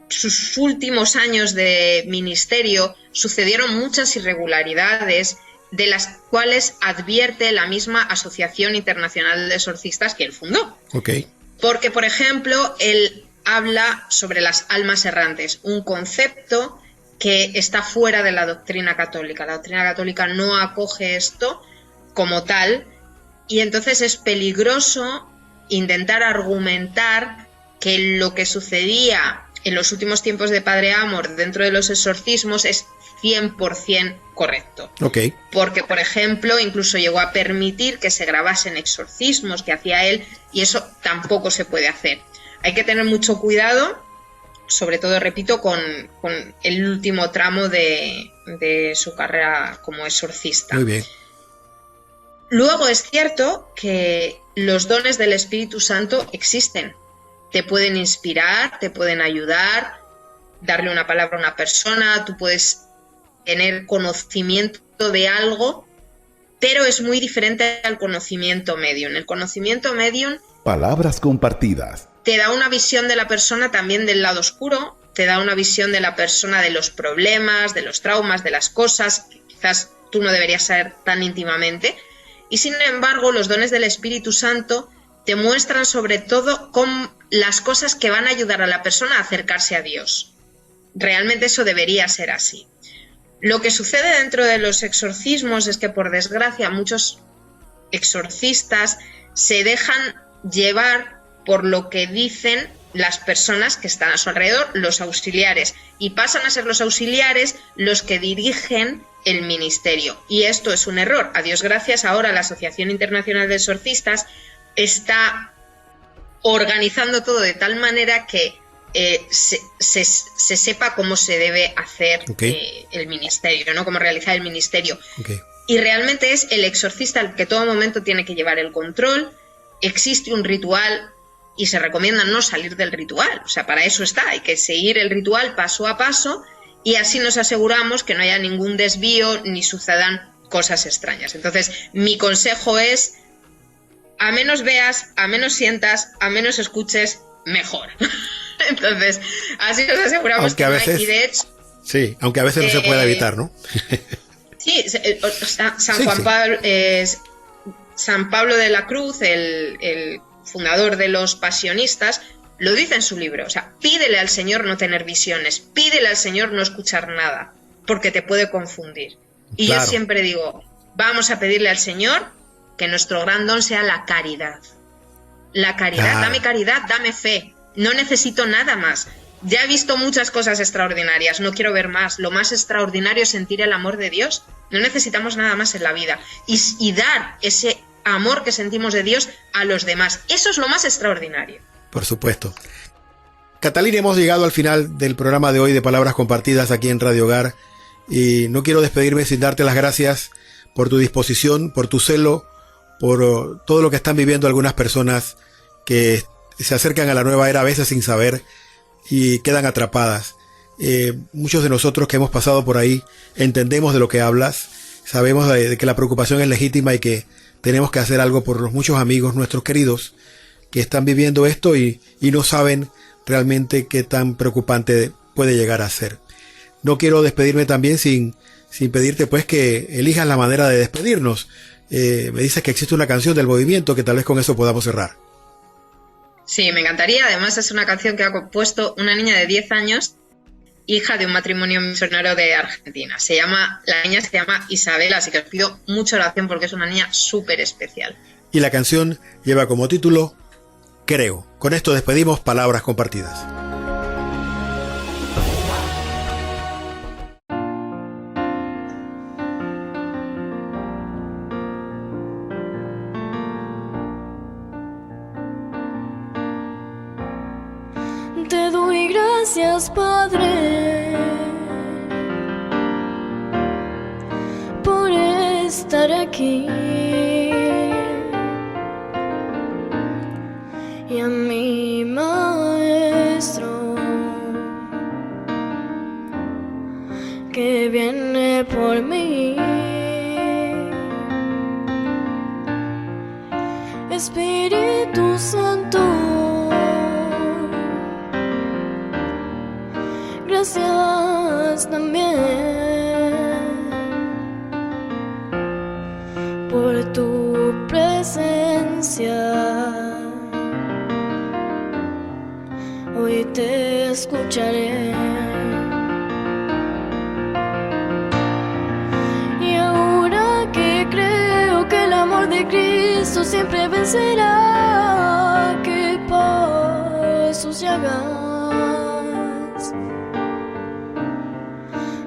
sus últimos años de ministerio sucedieron muchas irregularidades de las cuales advierte la misma Asociación Internacional de Exorcistas que él fundó. Okay. Porque, por ejemplo, él habla sobre las almas errantes, un concepto que está fuera de la doctrina católica. La doctrina católica no acoge esto como tal y entonces es peligroso intentar argumentar que lo que sucedía en los últimos tiempos de Padre Amor dentro de los exorcismos es 100% correcto. Okay. Porque, por ejemplo, incluso llegó a permitir que se grabasen exorcismos que hacía él y eso tampoco se puede hacer. Hay que tener mucho cuidado, sobre todo, repito, con el último tramo de su carrera como exorcista. Muy bien. Luego es cierto que los dones del Espíritu Santo existen. Te pueden inspirar, te pueden ayudar, darle una palabra a una persona, tú puedes tener conocimiento de algo, pero es muy diferente al conocimiento medium. El conocimiento medium... Palabras compartidas. Te da una visión de la persona también del lado oscuro, te da una visión de la persona de los problemas, de los traumas, de las cosas que quizás tú no deberías saber tan íntimamente. Y sin embargo, los dones del Espíritu Santo te muestran sobre todo las cosas que van a ayudar a la persona a acercarse a Dios. Realmente eso debería ser así. Lo que sucede dentro de los exorcismos es que, por desgracia, muchos exorcistas se dejan llevar por lo que dicen las personas que están a su alrededor, los auxiliares, y pasan a ser los auxiliares los que dirigen el ministerio. Y esto es un error. A Dios gracias, ahora la Asociación Internacional de Exorcistas está organizando todo de tal manera que se sepa cómo se debe hacer el ministerio, ¿no? Cómo realizar el ministerio. Okay. Y realmente es el exorcista el que todo momento tiene que llevar el control. Existe un ritual y se recomienda no salir del ritual. O sea, para eso está. Hay que seguir el ritual paso a paso y así nos aseguramos que no haya ningún desvío ni sucedan cosas extrañas. Entonces, mi consejo es: a menos veas, a menos sientas, a menos escuches, mejor. Entonces, así nos aseguramos aunque a veces, y de hecho, sí, aunque a veces no se pueda evitar, ¿no? Sí, San Pablo de la Cruz, el fundador de los pasionistas, lo dice en su libro. O sea, pídele al Señor no tener visiones, pídele al Señor no escuchar nada, porque te puede confundir. Y claro, yo siempre digo, vamos a pedirle al Señor que nuestro gran don sea la caridad. La caridad, dame caridad, dame fe. No necesito nada más. Ya he visto muchas cosas extraordinarias, no quiero ver más. Lo más extraordinario es sentir el amor de Dios. No necesitamos nada más en la vida. Y dar ese amor que sentimos de Dios a los demás. Eso es lo más extraordinario. Por supuesto. Catalina, hemos llegado al final del programa de hoy de Palabras Compartidas aquí en Radio Hogar. Y no quiero despedirme sin darte las gracias por tu disposición, por tu celo, por todo lo que están viviendo algunas personas que se acercan a la nueva era a veces sin saber y quedan atrapadas. muchos de nosotros que hemos pasado por ahí entendemos de lo que hablas, sabemos de que la preocupación es legítima y que tenemos que hacer algo por los muchos amigos nuestros queridos que están viviendo esto y no saben realmente qué tan preocupante puede llegar a ser. No quiero despedirme también sin pedirte pues que elijas la manera de despedirnos. Me dices que existe una canción del movimiento que tal vez con eso podamos cerrar. Sí, me encantaría. Además es una canción que ha compuesto una niña de 10 años, hija de un matrimonio misionero de Argentina. La niña se llama Isabela, así que os pido mucha oración porque es una niña súper especial. Y la canción lleva como título Creo. Con esto despedimos Palabras Compartidas. Te doy gracias, Padre, por estar aquí, y a mi Maestro que viene por mí. Espíritu Santo, gracias también por tu presencia. Hoy te escucharé. Y ahora que creo que el amor de Cristo siempre vencerá, que por sus llagas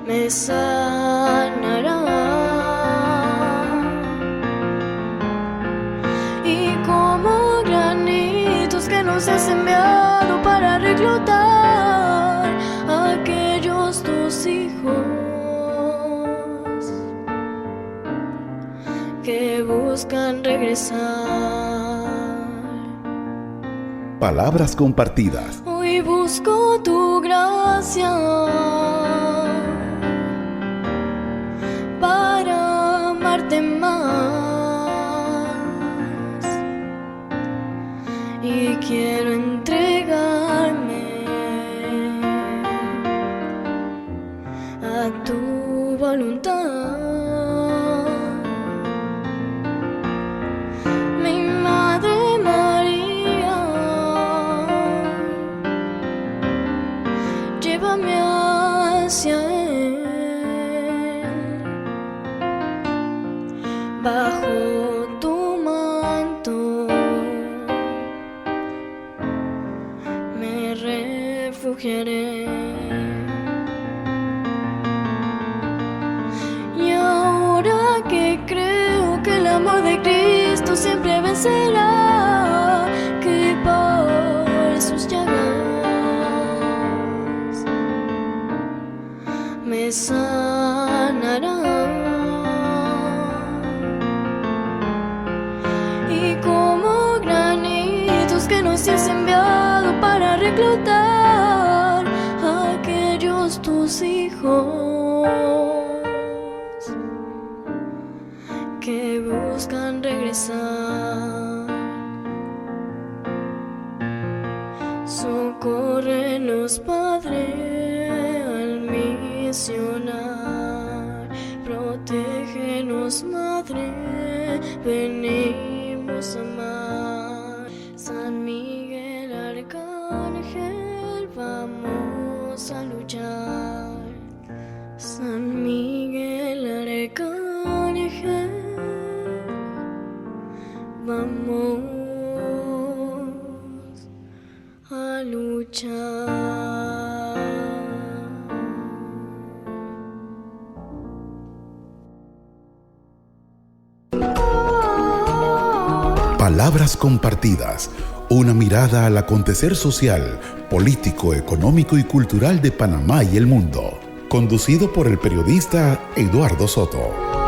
me sanará, y como granitos que nos has enviado para reclutar a aquellos tus hijos que buscan regresar. Palabras compartidas. Hoy busco tu gracia para amarte más, y quiero entregarme a tu voluntad. Mi Madre María, llévame hacia Él, bajo tu manto me refugiaré. Y ahora que creo que el amor de Cristo siempre vencerá, que por sus llagas me sanará, y como granitos que nos has enviado para reclutar a aquellos tus hijos que buscan regresar. Socórrenos, Padre, al misionar. Protégenos, Madre, venimos a amar. San Miguel Arcángel, vamos a luchar. San Miguel Arcángel, vamos a luchar. Palabras compartidas. Una mirada al acontecer social, político, económico y cultural de Panamá y el mundo. Conducido por el periodista Eduardo Soto.